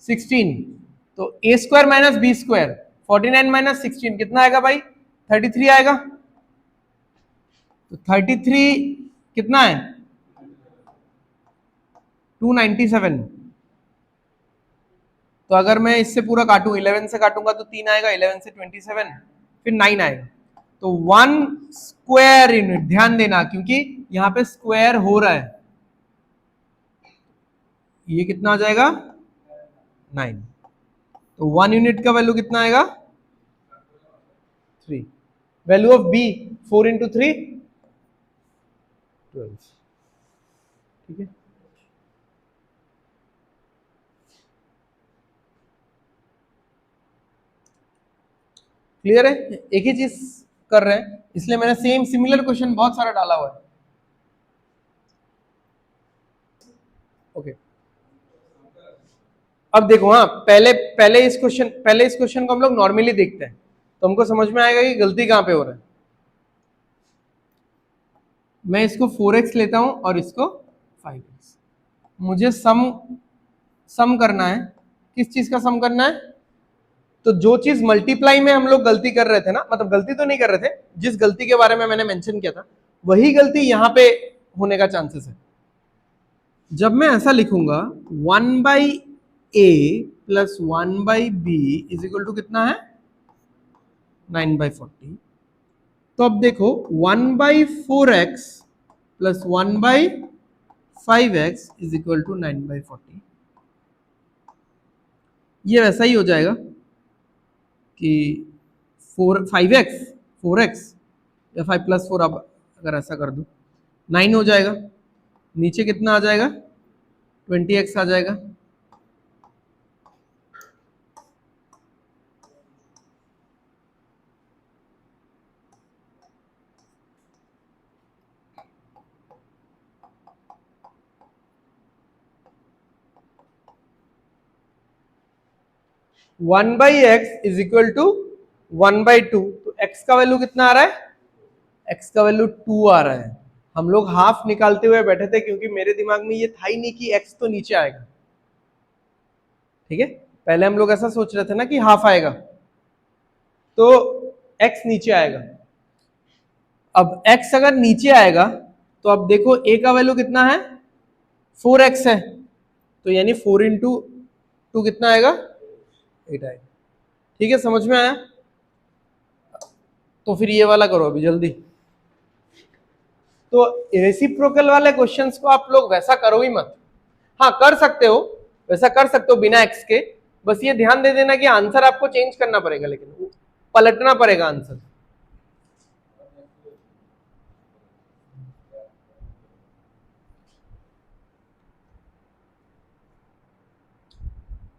16, तो A square minus B square 49 minus 16 कितना आएगा भाई 33 आएगा। तो 33 कितना है 297। तो अगर मैं इससे पूरा काटूं 11 से काटूंगा तो 3 आएगा, 11 से 27 फिर 9 आएगा, तो 1 स्क्वायर यूनिट। ध्यान देना क्योंकि यहां पे स्क्वायर हो रहा है, ये कितना आ जाएगा 9, तो 1 यूनिट का वैल्यू कितना आएगा 3। Value of B 4 into 3 12। ठीक है, क्लियर है, एक ही चीज कर रहे हैं इसलिए मैंने सेम सिमिलर क्वेश्चन बहुत सारा डाला हुआ है। ओके, अब देखो, हाँ पहले इस क्वेश्चन को हम लोग नॉर्मली देखते हैं तो हमको समझ में आएगा कि गलती कहां पे हो रहा है। मैं इसको 4x लेता हूं और इसको 5x, मुझे सम करना है। किस चीज का सम करना है, तो जो चीज मल्टीप्लाई में हम लोग गलती कर रहे थे ना, मतलब गलती तो नहीं कर रहे थे, जिस गलती के बारे में मैंने मेंशन किया था वही गलती यहां पे होने का चांसेस है। जब मैं ऐसा लिखूंगा 1/a plus 1/b is equal to कितना है 9/40, तो अब देखो 1/4x plus 1/5x is equal to 9/40, ये वैसा ही हो जाएगा कि 4x या 5+4, अब अगर ऐसा कर दो 9 हो जाएगा, नीचे कितना आ जाएगा 20x आ जाएगा। One by X is equal to 1/2, तो x का वैल्यू कितना आ रहा है, x का वैल्यू 2 आ रहा है। हम लोग हाफ निकालते हुए बैठे थे क्योंकि मेरे दिमाग में ये था ही नहीं कि x तो नीचे आएगा। ठीक है, पहले हम लोग ऐसा सोच रहे थे ना कि हाफ आएगा तो x नीचे आएगा। अब x अगर नीचे आएगा तो अब देखो a का वैल्यू कितना है 4x है, तो यानी 4 इंटू 2 कितना आएगा 8 आएगा। ठीक है, समझ में आया। तो फिर ये वाला करो अभी जल्दी। तो रेसिप्रोकल वाले क्वेश्चंस को आप लोग वैसा करो ही मत। हाँ कर सकते हो, वैसा कर सकते हो बिना एक्स के, बस ये ध्यान दे देना कि आंसर आपको चेंज करना पड़ेगा, लेकिन पलटना पड़ेगा answer.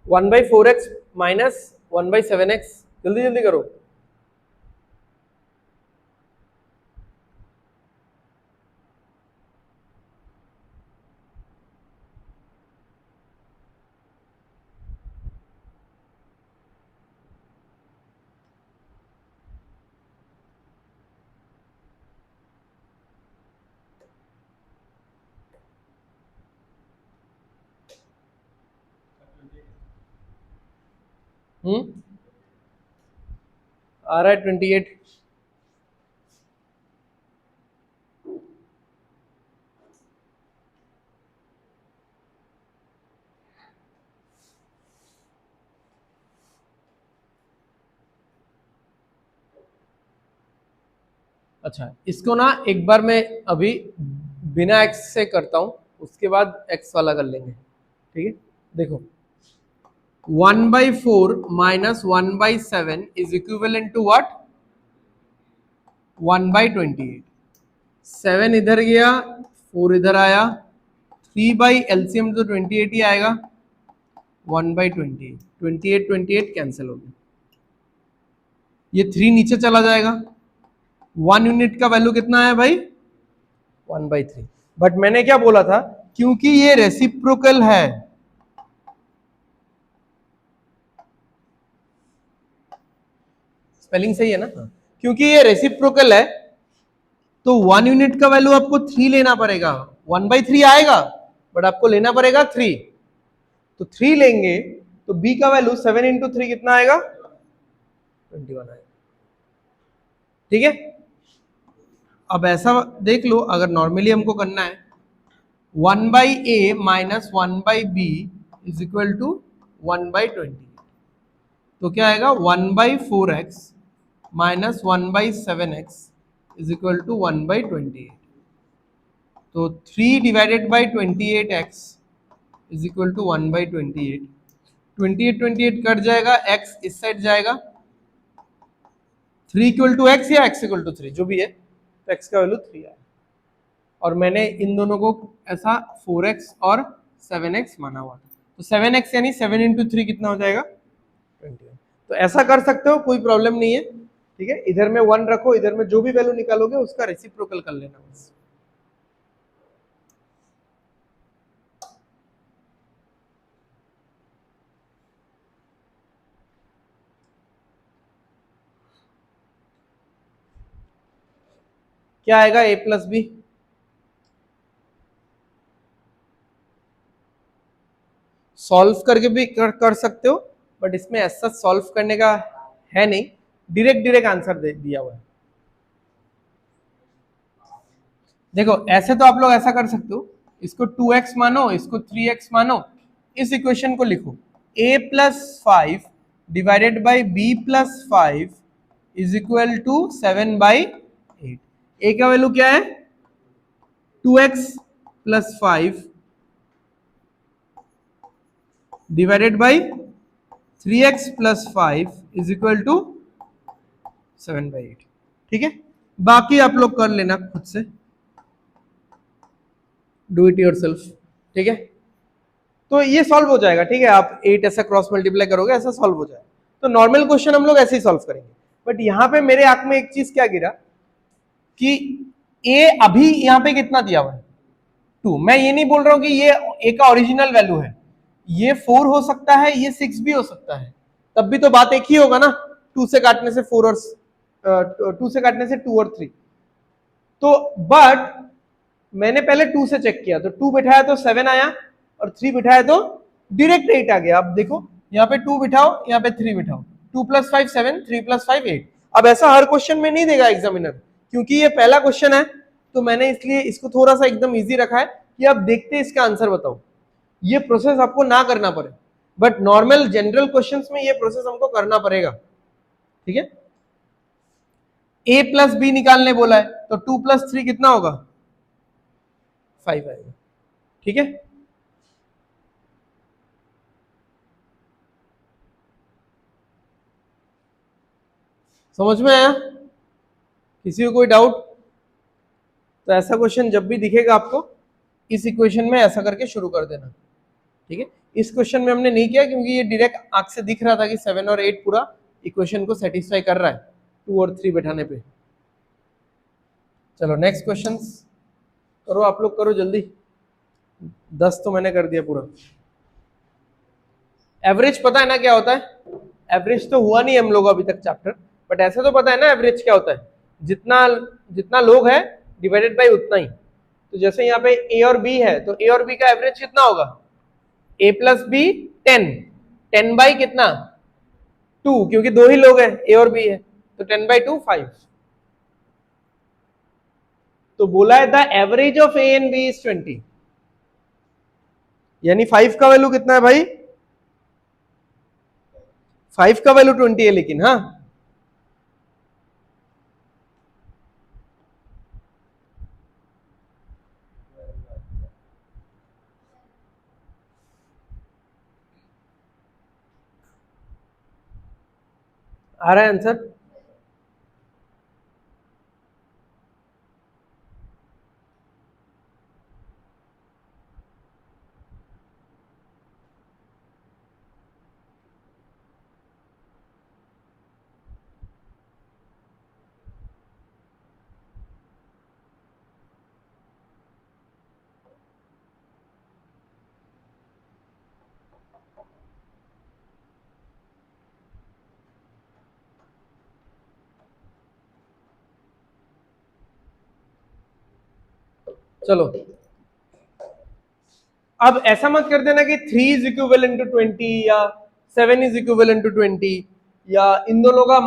One by four x minus one by seven x, जल्दी जल्दी करो। आ रहा है 28। अच्छा इसको ना एक बार मैं अभी बिना एक्स से करता हूं, उसके बाद एक्स वाला कर लेंगे, ठीक है। देखो 1/4 minus 1/7 is equivalent to what, 1/28। 7 इधर गया, 4 इधर आया, 3 बाई एलसीएम तो 28 ही आएगा, 1/28, 28 28 कैंसिल हो गया, ये 3 नीचे चला जाएगा। 1 यूनिट का वैल्यू कितना है भाई, 1/3। बट मैंने क्या बोला था, क्योंकि ये रेसिप्रोकल है, स्पेलिंग सही है ना, क्योंकि ये रेसिप्रोकल है तो 1 यूनिट का वैल्यू आपको 3 लेना पड़ेगा। 1/3 आएगा बट आपको लेना पड़ेगा 3, तो 3 लेंगे तो b का वैल्यू 7 इंटू 3 कितना आएगा, 21 आएगा, ठीक है। अब ऐसा देख लो, अगर नॉर्मली हमको करना है 1/a minus 1/b is equal to 1/20, तो क्या आएगा 1/4x minus 1/7x is equal to 1/28, तो 3 divided by 28x is equal to 1/28। 28 28 cut जाएगा, x इस साइड जाएगा, 3 इक्वल टू x या x इक्वल टू 3 जो भी है, तो x का वैल्यू 3 आया। और मैंने इन दोनों को ऐसा 4x और 7x माना हुआ था, तो 7x यानी 7 इंटू 3 कितना हो जाएगा, 21। तो ऐसा कर सकते हो, कोई प्रॉब्लम नहीं है, ठीक है। इधर में 1 रखो, इधर में जो भी वैल्यू निकालोगे उसका रेसिप्रोकल कर लेना बस। क्या आएगा a प्लस बी, सॉल्व करके भी कर सकते हो, बट इसमें ऐसा सॉल्व करने का है नहीं, डायरेक्ट आंसर दे दिया हुआ है। देखो ऐसे तो आप लोग ऐसा कर सकते हो, इसको 2x मानो, इसको 3x मानो, इस इक्वेशन को लिखो a plus 5 divided by b plus 5 is equal to 7/8। a का वैल्यू क्या है 2x plus 5 divided by 3x plus 5 is equal to 7/8, ठीक है। बाकी आप लोग कर लेना खुद से, डू इट योरसेल्फ, ठीक है। तो ये सॉल्व हो जाएगा, ठीक है। आप 8 ऐसा क्रॉस मल्टीप्लाई करोगे, ऐसा सॉल्व हो जाएगा। तो नॉर्मल क्वेश्चन हम लोग ऐसे ही सॉल्व करेंगे, बट यहां पे मेरे आंख में एक चीज क्या गिरा कि a अभी यहां पे कितना दिया हुआ है 2। मैं ये नहीं बोल रहा हूं कि ये a का ओरिजिनल वैल्यू है, ये 4 हो सकता है, ये 6 भी हो सकता है, तब भी तो बात एक ही होगा ना, 2 से काटने से 4 और 2 से काटने से 2 और 3। तो बट मैंने पहले 2 से चेक किया, तो 2 बिठाया तो 7 आया, और 3 बिठाया तो डायरेक्ट 8 आ गया। अब देखो यहाँ पे 2 बिठाओ, यहाँ पे 3 बिठाओ, 2 प्लस 5 7, 3 प्लस 5 8। अब ऐसा हर क्वेश्चन में नहीं देगा एग्जामिनर, क्योंकि ये पहला क्वेश्चन है, तो मैंने इसलिए इसको थोड़ा सा एकदम इजी रखा है कि आप देखते इसका आंसर बताओ, ये प्रोसेस आपको ना करना पड़े। बट नॉर्मल जनरल क्वेश्चंस में ये प्रोसेस हमको करना पड़ेगा, ठीक है। ए प्लस बी निकालने बोला है, तो 2 + 3 कितना होगा? 5 आएगा। ठीक है, समझ में आया? किसी को कोई डाउट? तो ऐसा क्वेश्चन जब भी दिखेगा आपको, इस इक्वेशन में ऐसा करके शुरू कर देना। ठीक है, इस क्वेश्चन में हमने नहीं किया क्योंकि ये डायरेक्ट आंख से दिख रहा था कि 7 और 8 पूरा इक्वेशन को सेटिस्फाई कर रहा है 2 और 3 बैठाने पे। चलो नेक्स्ट क्वेश्चन करो, आप लोग करो जल्दी, 10 तो मैंने कर दिया पूरा। एवरेज पता है ना क्या होता है? एवरेज तो हुआ नहीं हम लोग अभी तक चैप्टर, बट ऐसा तो पता है ना एवरेज क्या होता है? जितना जितना लोग है डिवाइडेड बाय उतना ही। तो जैसे यहाँ पे ए और बी है, तो ए और बी का एवरेज कितना होगा? ए प्लस बी 10, 10 बाई कितना? 2, क्योंकि दो ही लोग हैं ए और बी है, तो 10/2 5। तो बोला है the average of A and B is 20, यानी 5 का वैल्यू कितना है भाई? 5 का वैल्यू 20 है, लेकिन हाँ आ रहा है आंसर? चलो, अब ऐसा मत कर देना कि 3 इज इक्विवेलेंट टू 20 या 7 इज इक्विवेलेंट टू 20, या इन दोनों का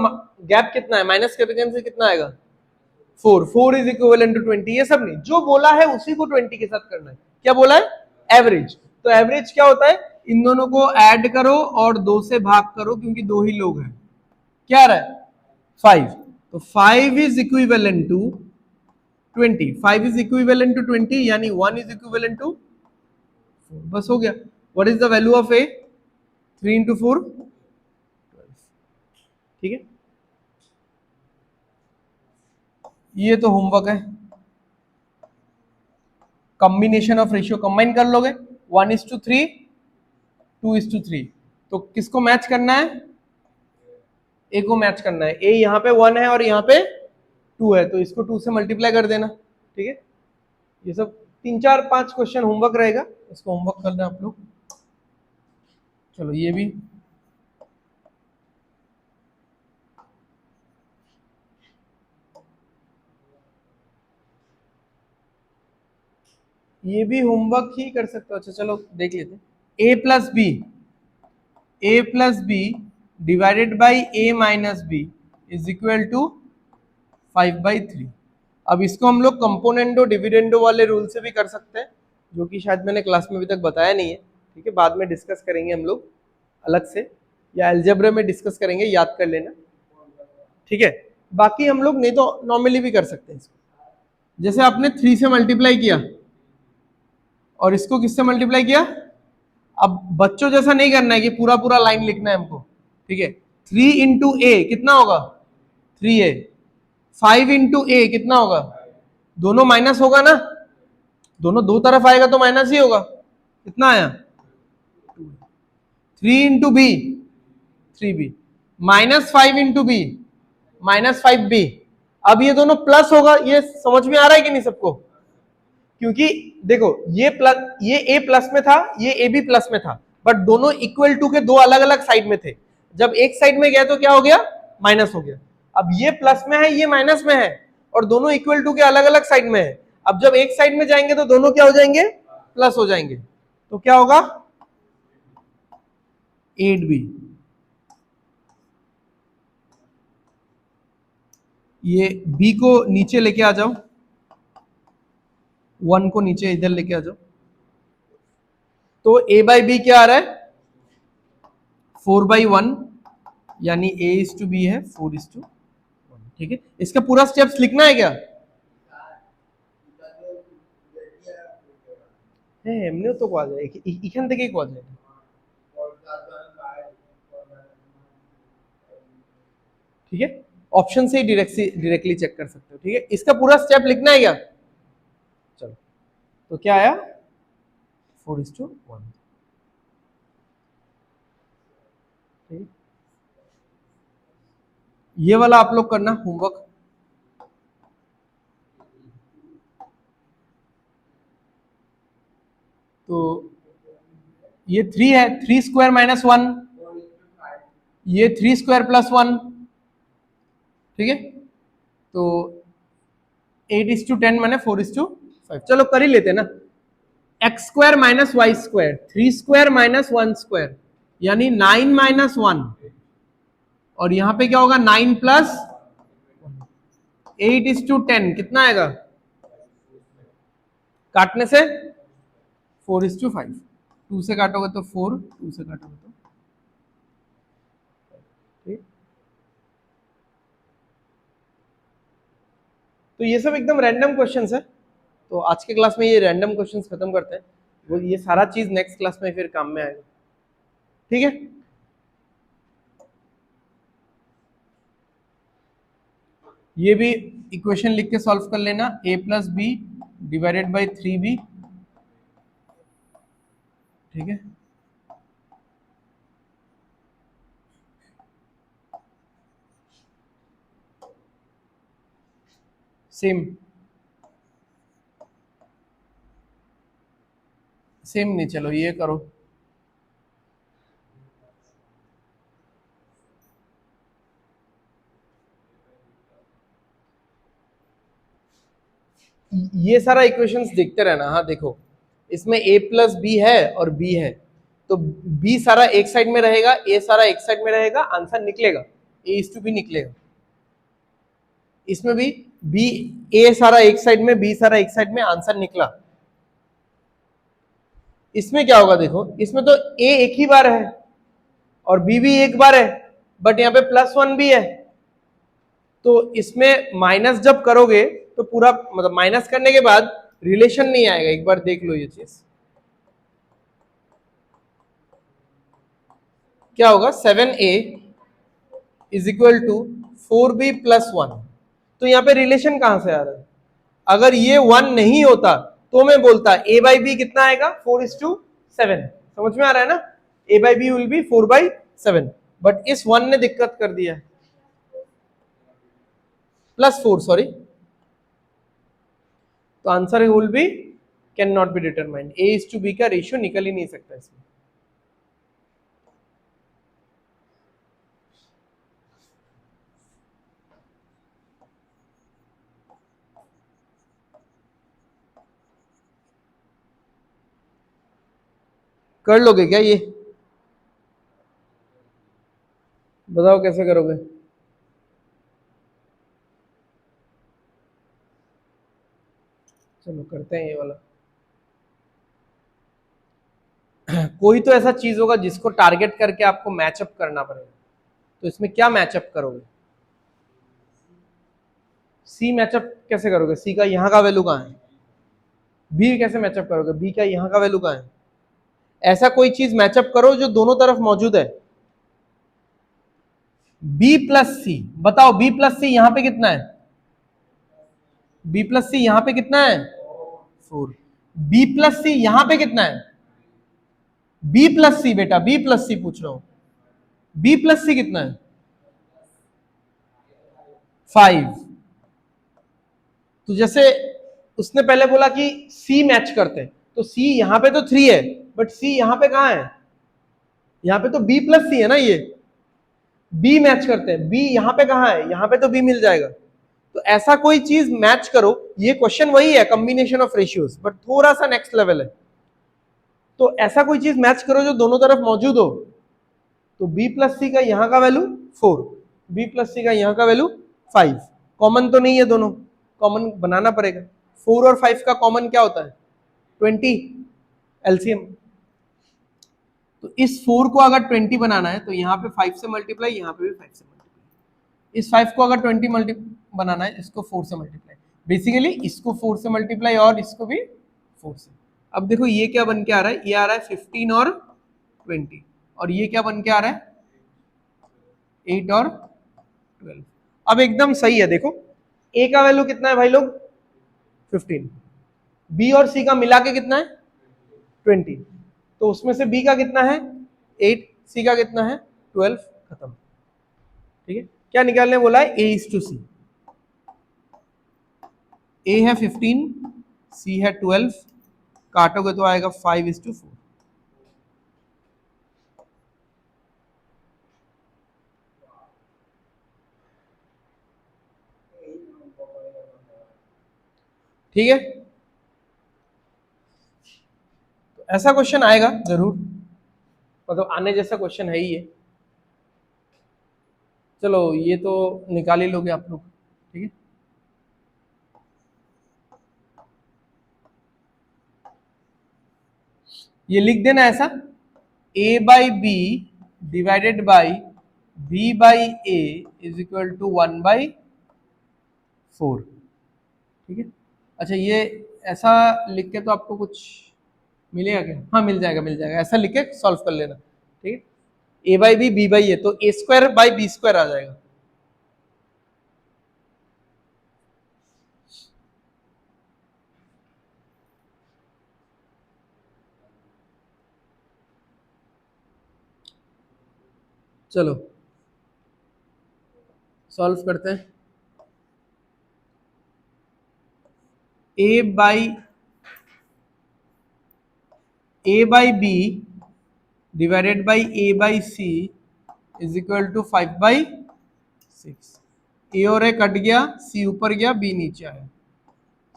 गैप कितना है, माइनस करने से कितना आएगा? 4 इज इक्विवेलेंट टू 20, ये सब नहीं, जो बोला है उसी को 20 के साथ करना है। क्या बोला है? एवरेज। तो एवरेज क्या होता है? इन दोनों को ऐड करो और 2 से भाग करो, क्योंकि दो ही लोग हैं। क्या आ रहा है? 5। तो 5 is equivalent to 20, 5 is equivalent to 20, यानी 1 इज इक्विवेलेंट टू 4, बस हो गया। What is the value of ए? 3 × 4 12। ठीक है, ये तो होमवर्क है। कॉम्बिनेशन ऑफ रेशियो कंबाइन कर लोगे, 1:3, 2:3। तो किसको मैच करना है? ए को मैच करना है। ए यहाँ पे 1 है और यहाँ पे 2 है, तो इसको 2 से मल्टीप्लाई कर देना। ठीक है, ये सब 3 4 5 क्वेश्चन होमवर्क रहेगा, इसको होमवर्क करना आप लोग। चलो ये भी होमवर्क ही कर सकते हो। अच्छा चलो देख लेते हैं। A plus B divided by A minus B is equal to 5/3। अब इसको हम लोग कंपोनेंडो डिविडेंडो वाले रूल से भी कर सकते हैं, जो कि शायद मैंने क्लास में अभी तक बताया नहीं है। ठीक है, बाद में डिस्कस करेंगे हम लोग अलग से, या अलजेब्रा में डिस्कस करेंगे, याद कर लेना। ठीक है, बाकी हम लोग नहीं तो नॉर्मली भी कर सकते हैं इसको। जैसे आपने 3 से मल्टीप्लाई किया और इसको किससे मल्टीप्लाई किया? अब बच्चों जैसा नहीं करना है कि पूरा पूरा लाइन लिखना है हमको। ठीक है, 3 इंटू ए कितना होगा? 3a। 5 इंटू ए कितना होगा? दोनों माइनस होगा ना, दोनों दो तरफ आएगा तो माइनस ही होगा। कितना आया? 3 into B 3b, -5 into B -5b। अब ये दोनों प्लस होगा, ये समझ में आ रहा है कि नहीं सबको? क्योंकि देखो ये ए प्लस में था, ये ए भी प्लस में था, बट दोनों इक्वल टू के दो अलग अलग साइड में थे। जब एक साइड में गया तो क्या हो गया? माइनस हो गया। अब ये प्लस में है, ये माइनस में है, और दोनों इक्वल टू के अलग अलग साइड में है। अब जब एक साइड में जाएंगे तो दोनों क्या हो जाएंगे? प्लस हो जाएंगे। तो क्या होगा? 8b। ये b को नीचे लेके आ जाओ, 1 को नीचे इधर लेके आ जाओ, तो a/b क्या आ रहा है? 4/1, यानी a is to b है 4:1। ठीक है, इसका पूरा स्टेप्स लिखना है क्या? হ্যাঁ এমনিও তো কোয়া যায়, এখান থেকেই কোয়া যায়। ठीक है, ऑप्शन से ही डायरेक्टली चेक कर सकते हो। ठीक है, इसका पूरा स्टेप लिखना है क्या? चलो, तो क्या आया 4:1। ये वाला आप लोग करना होमवर्क। तो ये 3 है, 3 स्क्वायर माइनस 1, ये 3 स्क्वायर प्लस 1। ठीक है, तो 8:10 माने 4:5। चलो कर ही लेते ना। X square minus Y square, 3 square minus 1 square, यानी 9 माइनस 1, और यहां पे क्या होगा 9 प्लस 8:10, कितना आएगा? काटने से 4:5। 2 से काटोगे तो 4, 2 से काटोगे तो ठीक। तो ये सब एकदम रैंडम क्वेश्चंस है। तो आज के क्लास में ये रैंडम क्वेश्चंस खत्म करते हैं, वो ये सारा चीज नेक्स्ट क्लास में फिर काम में आएगा। ठीक है, ये भी इक्वेशन लिख के सॉल्व कर लेना, a plus B divided by 3b। ठीक है, सेम सेम नहीं, चलो ये करो। ये सारा इक्वेशंस देखते रहना। हाँ देखो, इसमें a प्लस बी है और b है, तो b सारा एक साइड में रहेगा, a सारा एक साइड में रहेगा, आंसर निकलेगा a:b निकलेगा। इसमें भी b, a सारा एक साइड में, b सारा एक साइड में, आंसर निकला। इसमें क्या होगा देखो, इसमें तो a एक ही बार है और b भी एक बार है, बट यहाँ पे +1 भी है, तो इसमें माइनस जब करोगे तो पूरा मतलब माइनस करने के बाद रिलेशन नहीं आएगा। एक बार देख लो ये चीज, क्या होगा 7a is equal to 4b plus 1। तो यहाँ पे रिलेशन कहां से आ रहा है? अगर ये 1 नहीं होता तो मैं बोलता a बाई बी कितना आएगा 4:7। समझ में आ रहा है ना, a by B will be 4/7, but इस 1 ने दिक्कत कर दिया, +4 सॉरी, तो answer will be can not be determined. a:b का रेशियो निकल ही नहीं सकता इसमें। कर लोगे क्या ये? बताओ कैसे करोगे? चलो करते हैं ये वाला। कोई तो ऐसा चीज होगा जिसको टारगेट करके आपको मैचअप करना पड़ेगा, तो इसमें क्या मैचअप करोगे? सी मैचअप कैसे करोगे? सी का यहाँ का वैल्यू कहाँ है? बी कैसे मैचअप करोगे? बी का यहाँ का वैल्यू कहाँ है? ऐसा कोई चीज मैचअप करो जो दोनों तरफ मौजूद है। बी प्लस सी, बताओ बी प्लस सी यहाँ पे कितना है? बी प्लस सी यहाँ पे कितना है? 4। बी प्लस सी यहाँ पे कितना है? बी प्लस सी, बेटा बी प्लस सी पूछ रहा हूं, बी प्लस सी कितना है? 5। तो जैसे उसने पहले बोला कि सी मैच करते हैं, तो सी यहाँ पे तो 3 है, बट सी यहाँ पे कहां है? यहाँ पे तो बी प्लस सी है ना, ये बी मैच करते हैं, बी यहाँ पे कहां है? यहाँ पे तो बी मिल जाएगा। तो ऐसा कोई चीज मैच करो। ये क्वेश्चन वही है, कॉम्बिनेशन ऑफ रेशियोज, बट थोड़ा सा नेक्स्ट लेवल है। तो ऐसा कोई चीज मैच करो जो दोनों तरफ मौजूद हो। तो b प्लस सी का यहाँ का वैल्यू 4, b प्लस सी का यहाँ का वैल्यू 5। कॉमन तो नहीं है दोनों, कॉमन बनाना पड़ेगा। 4 और 5 का कॉमन क्या होता है? 20 एलसीएम। तो इस 4 को अगर 20 बनाना है तो यहाँ पे 5 से मल्टीप्लाई, यहाँ पे भी 5 से मल्टीप्लाई। इस 5 को अगर 20 मल्टी बनाना है, इसको 4 से मल्टीप्लाई, बेसिकली इसको 4 से मल्टीप्लाई और इसको भी 4 से। अब देखो ये क्या बन के आ रहा है, ये आ रहा है 15 और 20, और ये क्या बन के आ रहा है 8 और 12। अब एकदम सही है, देखो ए का वैल्यू कितना है भाई लोग 15, बी और सी का मिला के कितना है 20, तो उसमें से बी का कितना है 8, सी का कितना है 12, खत्म। ठीक है, क्या निकालने बोला है, ए इज टू सी। ए है 15, सी है 12, काटोगे तो आएगा 5:4। ठीक है, तो ऐसा क्वेश्चन आएगा जरूर, मतलब आने जैसा क्वेश्चन है ही ये। चलो ये तो निकाल ही लोगे आप लोग। ठीक है, ये लिख देना ऐसा, a by B divided by b by A is equal to 1/4। ठीक है, अच्छा ये ऐसा लिख के तो आपको कुछ मिलेगा क्या, हाँ मिल जाएगा मिल जाएगा, ऐसा लिख के सॉल्व कर लेना। ठीक है, a by B by A, तो a square by B square आ जाएगा। चलो सॉल्व करते हैं। A by B divided by A by C is equal to 5/6। A और ए कट गया, सी ऊपर गया, बी नीचे आया।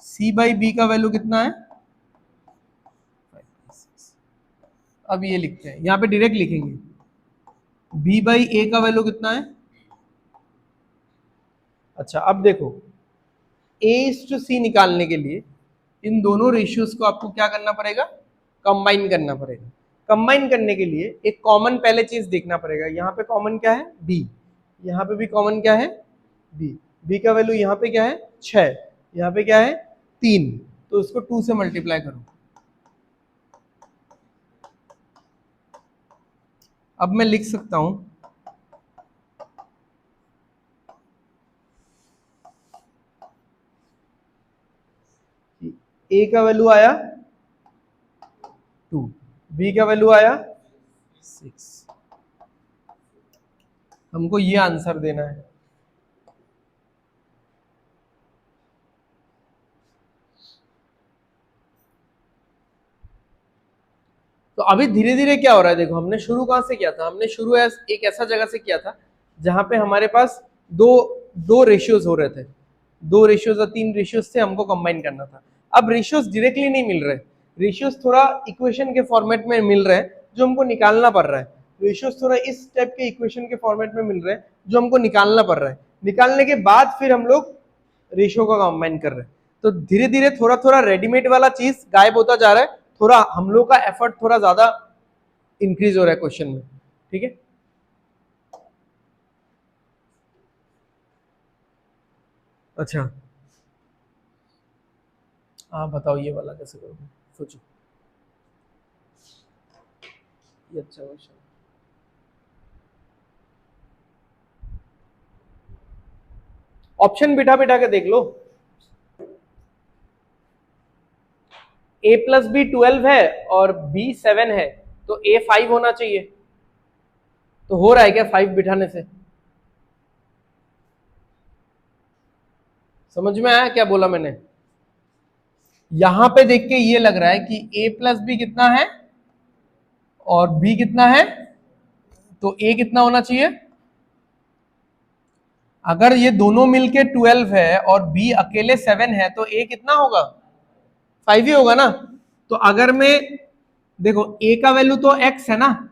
सी बाई बी का वैल्यू कितना है 5/6। अब ये लिखते हैं, यहाँ पे डायरेक्ट लिखेंगे बी बाई ए का वैल्यू कितना है। अच्छा अब देखो ए इज टू सी निकालने के लिए इन दोनों रेशियोज को आपको क्या करना पड़ेगा, कंबाइन करना पड़ेगा। कंबाइन करने के लिए एक कॉमन पहले चीज देखना पड़ेगा, यहाँ पे कॉमन क्या है b, यहाँ पे भी कॉमन क्या है b। b का वैल्यू यहाँ पे क्या है 6, यहाँ पे क्या है 3, तो इसको 2 से मल्टीप्लाई करो। अब मैं लिख सकता हूं a का वैल्यू आया 2, b का वैल्यू आया 6, हमको ये आंसर देना है। तो अभी धीरे धीरे क्या हो रहा है, देखो हमने शुरू कहां से किया था, हमने शुरू एक ऐसा जगह से किया था जहां पे हमारे पास दो रेशियोज हो रहे थे, 2 रेशियोज और 3 रेशियोज से हमको कंबाइन करना था। अब रेशियोज डायरेक्टली नहीं मिल रहे, रेशियोज थोड़ा इक्वेशन के फॉर्मेट में मिल रहे हैं जो हमको निकालना पड़ रहा है। रेशियोज थोड़ा इस टाइप के इक्वेशन के फॉर्मेट में मिल रहे हैं जो हमको निकालना पड़ रहा है, निकालने के बाद फिर हम लोग रेशियो को कंबाइन कर रहे हैं। तो धीरे धीरे थोड़ा थोड़ा रेडीमेड वाला चीज गायब होता जा रहा है, थोड़ा हम लोग का एफर्ट थोड़ा ज्यादा इंक्रीज हो रहा है क्वेश्चन में। ठीक है, अच्छा हाँ बताओ ये वाला कैसे करोगे, सोचो ये अच्छा क्वेश्चन। ऑप्शन बिठा बिठा के देख लो, a प्लस बी 12 है और b 7 है, तो a 5 होना चाहिए। तो हो रहा है क्या 5 बिठाने से, समझ में आया क्या बोला मैंने। यहां पे देख के ये लग रहा है कि a प्लस बी कितना है और b कितना है, तो a कितना होना चाहिए, अगर ये दोनों मिलके 12 है और b अकेले 7 है तो a कितना होगा 5 ही होगा ना। तो अगर मैं देखो a का वैल्यू तो x है ना,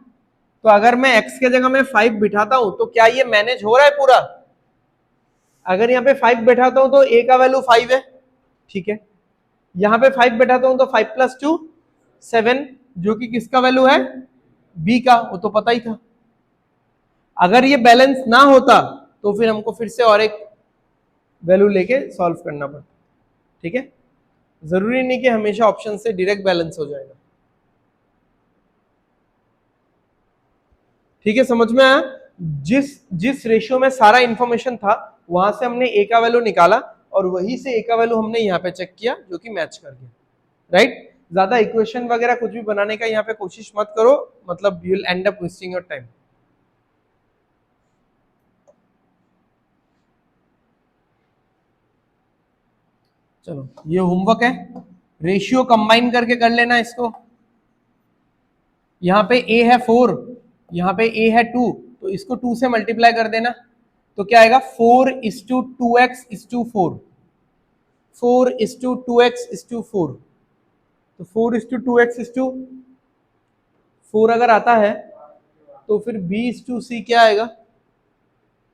तो अगर मैं x के जगह में 5 बिठाता हूं तो क्या ये मैनेज हो रहा है पूरा। अगर यहाँ पे 5 बैठाता हूं तो a का वैल्यू 5 है, ठीक है, यहाँ पे 5 बैठाता हूं तो 5 + 2 7, जो कि किसका वैल्यू है b का, वो तो पता ही था। अगर ये बैलेंस ना होता तो फिर हमको फिर से और एक वैल्यू लेके सॉल्व करना पड़ता। ठीक है, जरूरी नहीं कि हमेशा ऑप्शन से डायरेक्ट बैलेंस हो जाएगा। ठीक है, समझ में आया? जिस जिस रेशियो में सारा इंफॉर्मेशन था वहां से हमने ए का वैल्यू निकाला और वही से ए का वैल्यू हमने यहाँ पे चेक किया जो कि मैच कर गया। राइट? ज्यादा इक्वेशन वगैरह कुछ भी बनाने का यहाँ पे कोशिश मत करो, मतलब you will and up wasting your time. चलो ये होमवर्क है, रेशियो कंबाइन करके कर लेना इसको। यहाँ पे a है 4, यहाँ पे a है 2, तो इसको 2 से मल्टीप्लाई कर देना, तो क्या आएगा 4:2x:4, 4:2x:4, तो 4:2x:4 अगर आता है तो फिर b:c क्या आएगा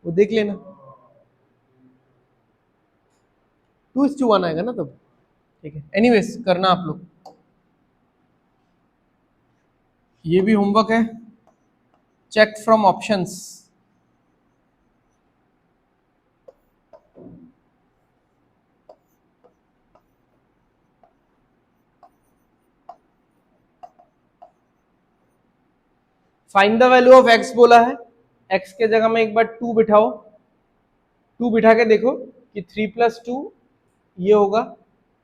वो देख लेना, 2:1 आएगा ना तब। ठीक है, एनीवेज करना आप लोग, ये भी होमवर्क है, check from options. Find the value of x बोला है, x के जगह में एक बार 2 बिठाओ, 2 बिठा के देखो कि 3+2 ये होगा,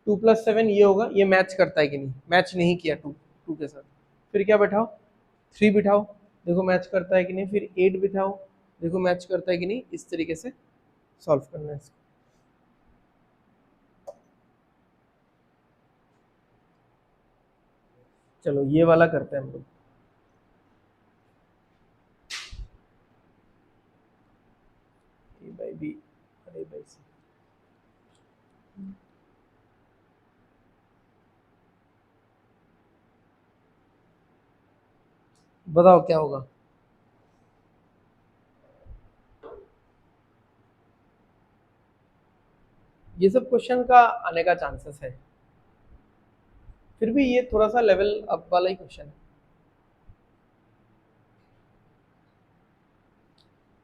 2+7 ये होगा, ये मैच करता है कि नहीं। मैच नहीं किया 2 के साथ, फिर क्या बिठाओ 3 बिठाओ, देखो मैच करता है कि नहीं, फिर 8 बिठाओ, देखो मैच करता है कि नहीं। इस तरीके से सॉल्व करना है इसको। चलो ये वाला करते हैं हम लोग। a/b और a/c, बताओ क्या होगा। ये सब क्वेश्चन का आने का चांसेस है, फिर भी ये थोड़ा सा लेवल अप वाला ही क्वेश्चन है।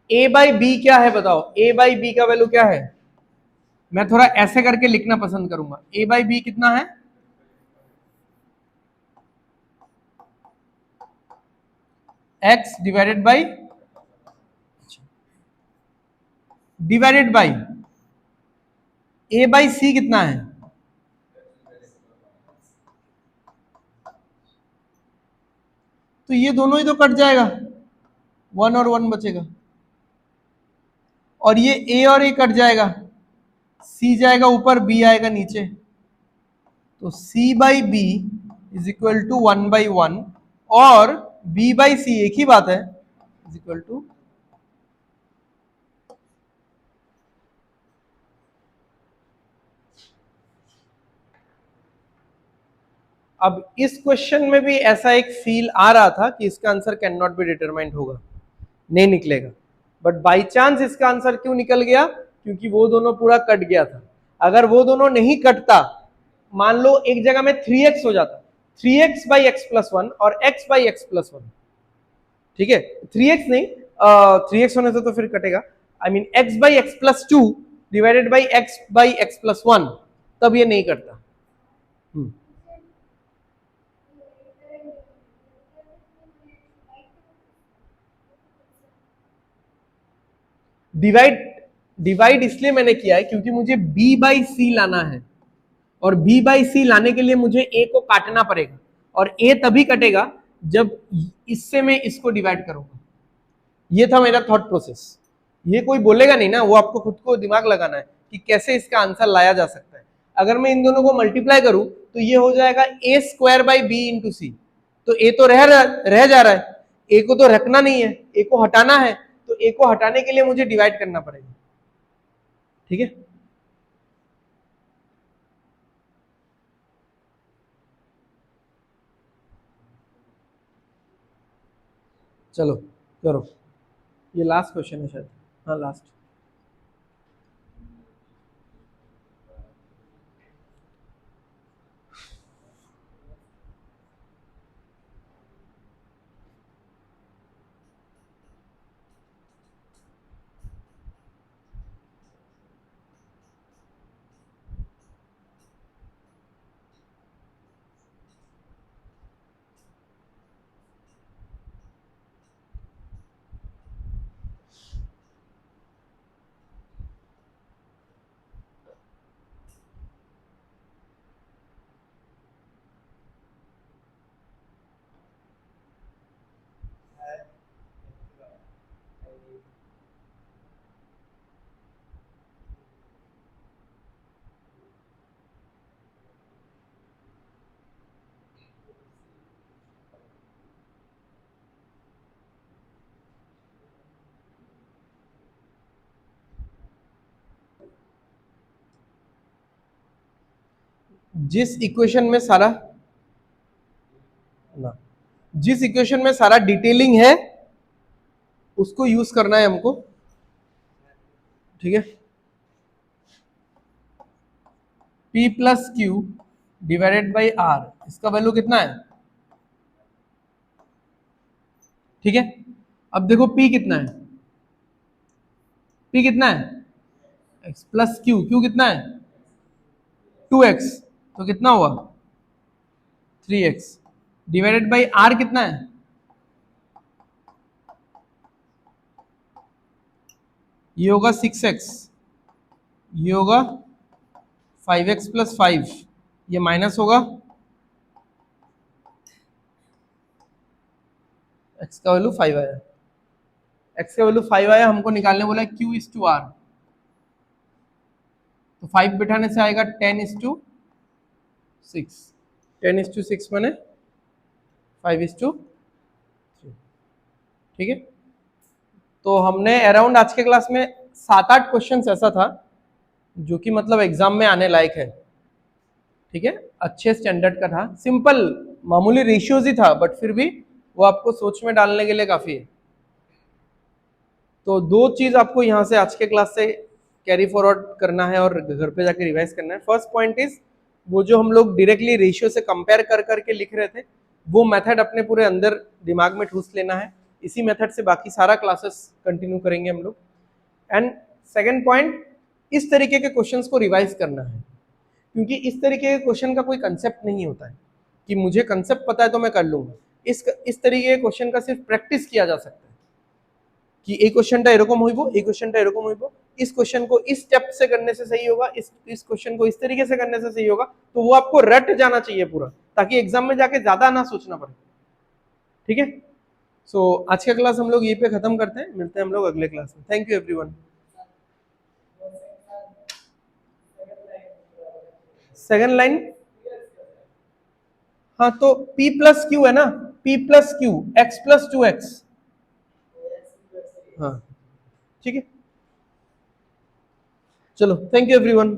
a/b क्या है बताओ, a/b का वैल्यू क्या है? मैं थोड़ा ऐसे करके लिखना पसंद करूंगा, a/b कितना है? x डिवाइडेड बाई a/c कितना है? तो ये दोनों ही तो कट जाएगा, 1 और 1 बचेगा, और ये a और a कट जाएगा, c जाएगा ऊपर, b आएगा नीचे, तो c/b इज इक्वल टू 1/1 और b/c एक ही बात है, इज इक्वल टू। अब इस क्वेश्चन में भी ऐसा एक फील आ रहा था कि इसका answer can not be determined होगा, नहीं निकलेगा, बट बाय चांस इसका आंसर क्यों निकल गया? क्योंकि वो दोनों पूरा कट गया था। अगर वो दोनों नहीं कटता, मान लो एक जगह में 3x हो जाता, 3x/x+1 और x/x+1, ठीक है, 3x नहीं, 3x होने से तो फिर कटेगा, I mean x/x+2 divided by x/x+1, तब ये नहीं कटता। डिवाइड इसलिए मैंने किया है क्योंकि मुझे b/c लाना है, और b/c लाने के लिए मुझे a को काटना पड़ेगा, और a तभी कटेगा जब इससे मैं इसको डिवाइड करूंगा। ये था मेरा थॉट प्रोसेस। ये कोई बोलेगा नहीं ना, वो आपको खुद को दिमाग लगाना है कि कैसे इसका आंसर लाया जा सकता है। अगर मैं इन दोनों को मल्टीप्लाई करूं तो ये हो जाएगा a²/b/c, तो a तो रह जा रहा है, a को तो रखना नहीं है, a को हटाना है, तो a को हटाने के लिए मुझे डिवाइड करना पड़ेगा। ठीक है, चलो करो, ये लास्ट क्वेश्चन है शायद, हाँ लास्ट। जिस इक्वेशन में सारा ना जिस इक्वेशन में सारा डिटेलिंग है उसको यूज करना है हमको, ठीक है। P plus Q divided by R, इसका वैल्यू कितना है, ठीक है। अब देखो P कितना है, P कितना है, x प्लस क्यू, क्यू कितना है 2x, तो कितना हुआ 3x, डिवाइडेड बाई आर कितना है, ये होगा 6x, ये होगा 5x प्लस 5, ये माइनस होगा, x का वैल्यू 5 आया, x का वैल्यू 5 आया, हमको निकालने बोला q इज टू आर, तो 5 बिठाने से आएगा 10 इज टू 6, 10 इज टू 6 मैंने 5 इज टू 3, ठीक है। तो हमने अराउंड आज के क्लास में 7-8 क्वेश्चंस ऐसा था जो कि मतलब एग्जाम में आने लायक है, ठीक है, अच्छे स्टैंडर्ड का था, सिंपल मामूली रेशियोज ही था, बट फिर भी वो आपको सोच में डालने के लिए काफी है। तो दो चीज आपको यहाँ से आज के क्लास से कैरी फॉरवर्ड करना है और घर पे जाके रिवाइज करना है। फर्स्ट पॉइंट इज, वो जो हम लोग डायरेक्टली रेशियो से कंपेयर कर करके लिख रहे थे, वो मेथड अपने पूरे अंदर दिमाग में ठूस लेना है। इसी मेथड से बाकी सारा क्लासेस कंटिन्यू करेंगे हम लोग। एंड सेकेंड पॉइंट, इस तरीके के क्वेश्चंस को रिवाइज करना है, क्योंकि इस तरीके के क्वेश्चन का कोई कंसेप्ट नहीं होता है कि मुझे कंसेप्ट पता है तो मैं कर लूंगा। इस तरीके के क्वेश्चन का सिर्फ प्रैक्टिस किया जा सकता है कि এই কোশ্চেনটা এরকম হইব, এই কোশ্চেনটা এরকম হইব, इस क्वेश्चन को इस स्टेप से करने से सही होगा, इस क्वेश्चन को इस तरीके से करने से सही होगा, तो वो आपको रट जाना चाहिए पूरा, ताकि एग्जाम में जाके ज्यादा ना सोचना पड़े, ठीक है। सो आज का क्लास हम लोग यहीं पे खत्म करते हैं, मिलते हैं हम लोग अगले क्लास में। Thank you everyone. Second line, हाँ तो P प्लस क्यू है ना, P plus Q x plus 2x, हाँ ठीक है। चलो, थैंक यू एवरीवन।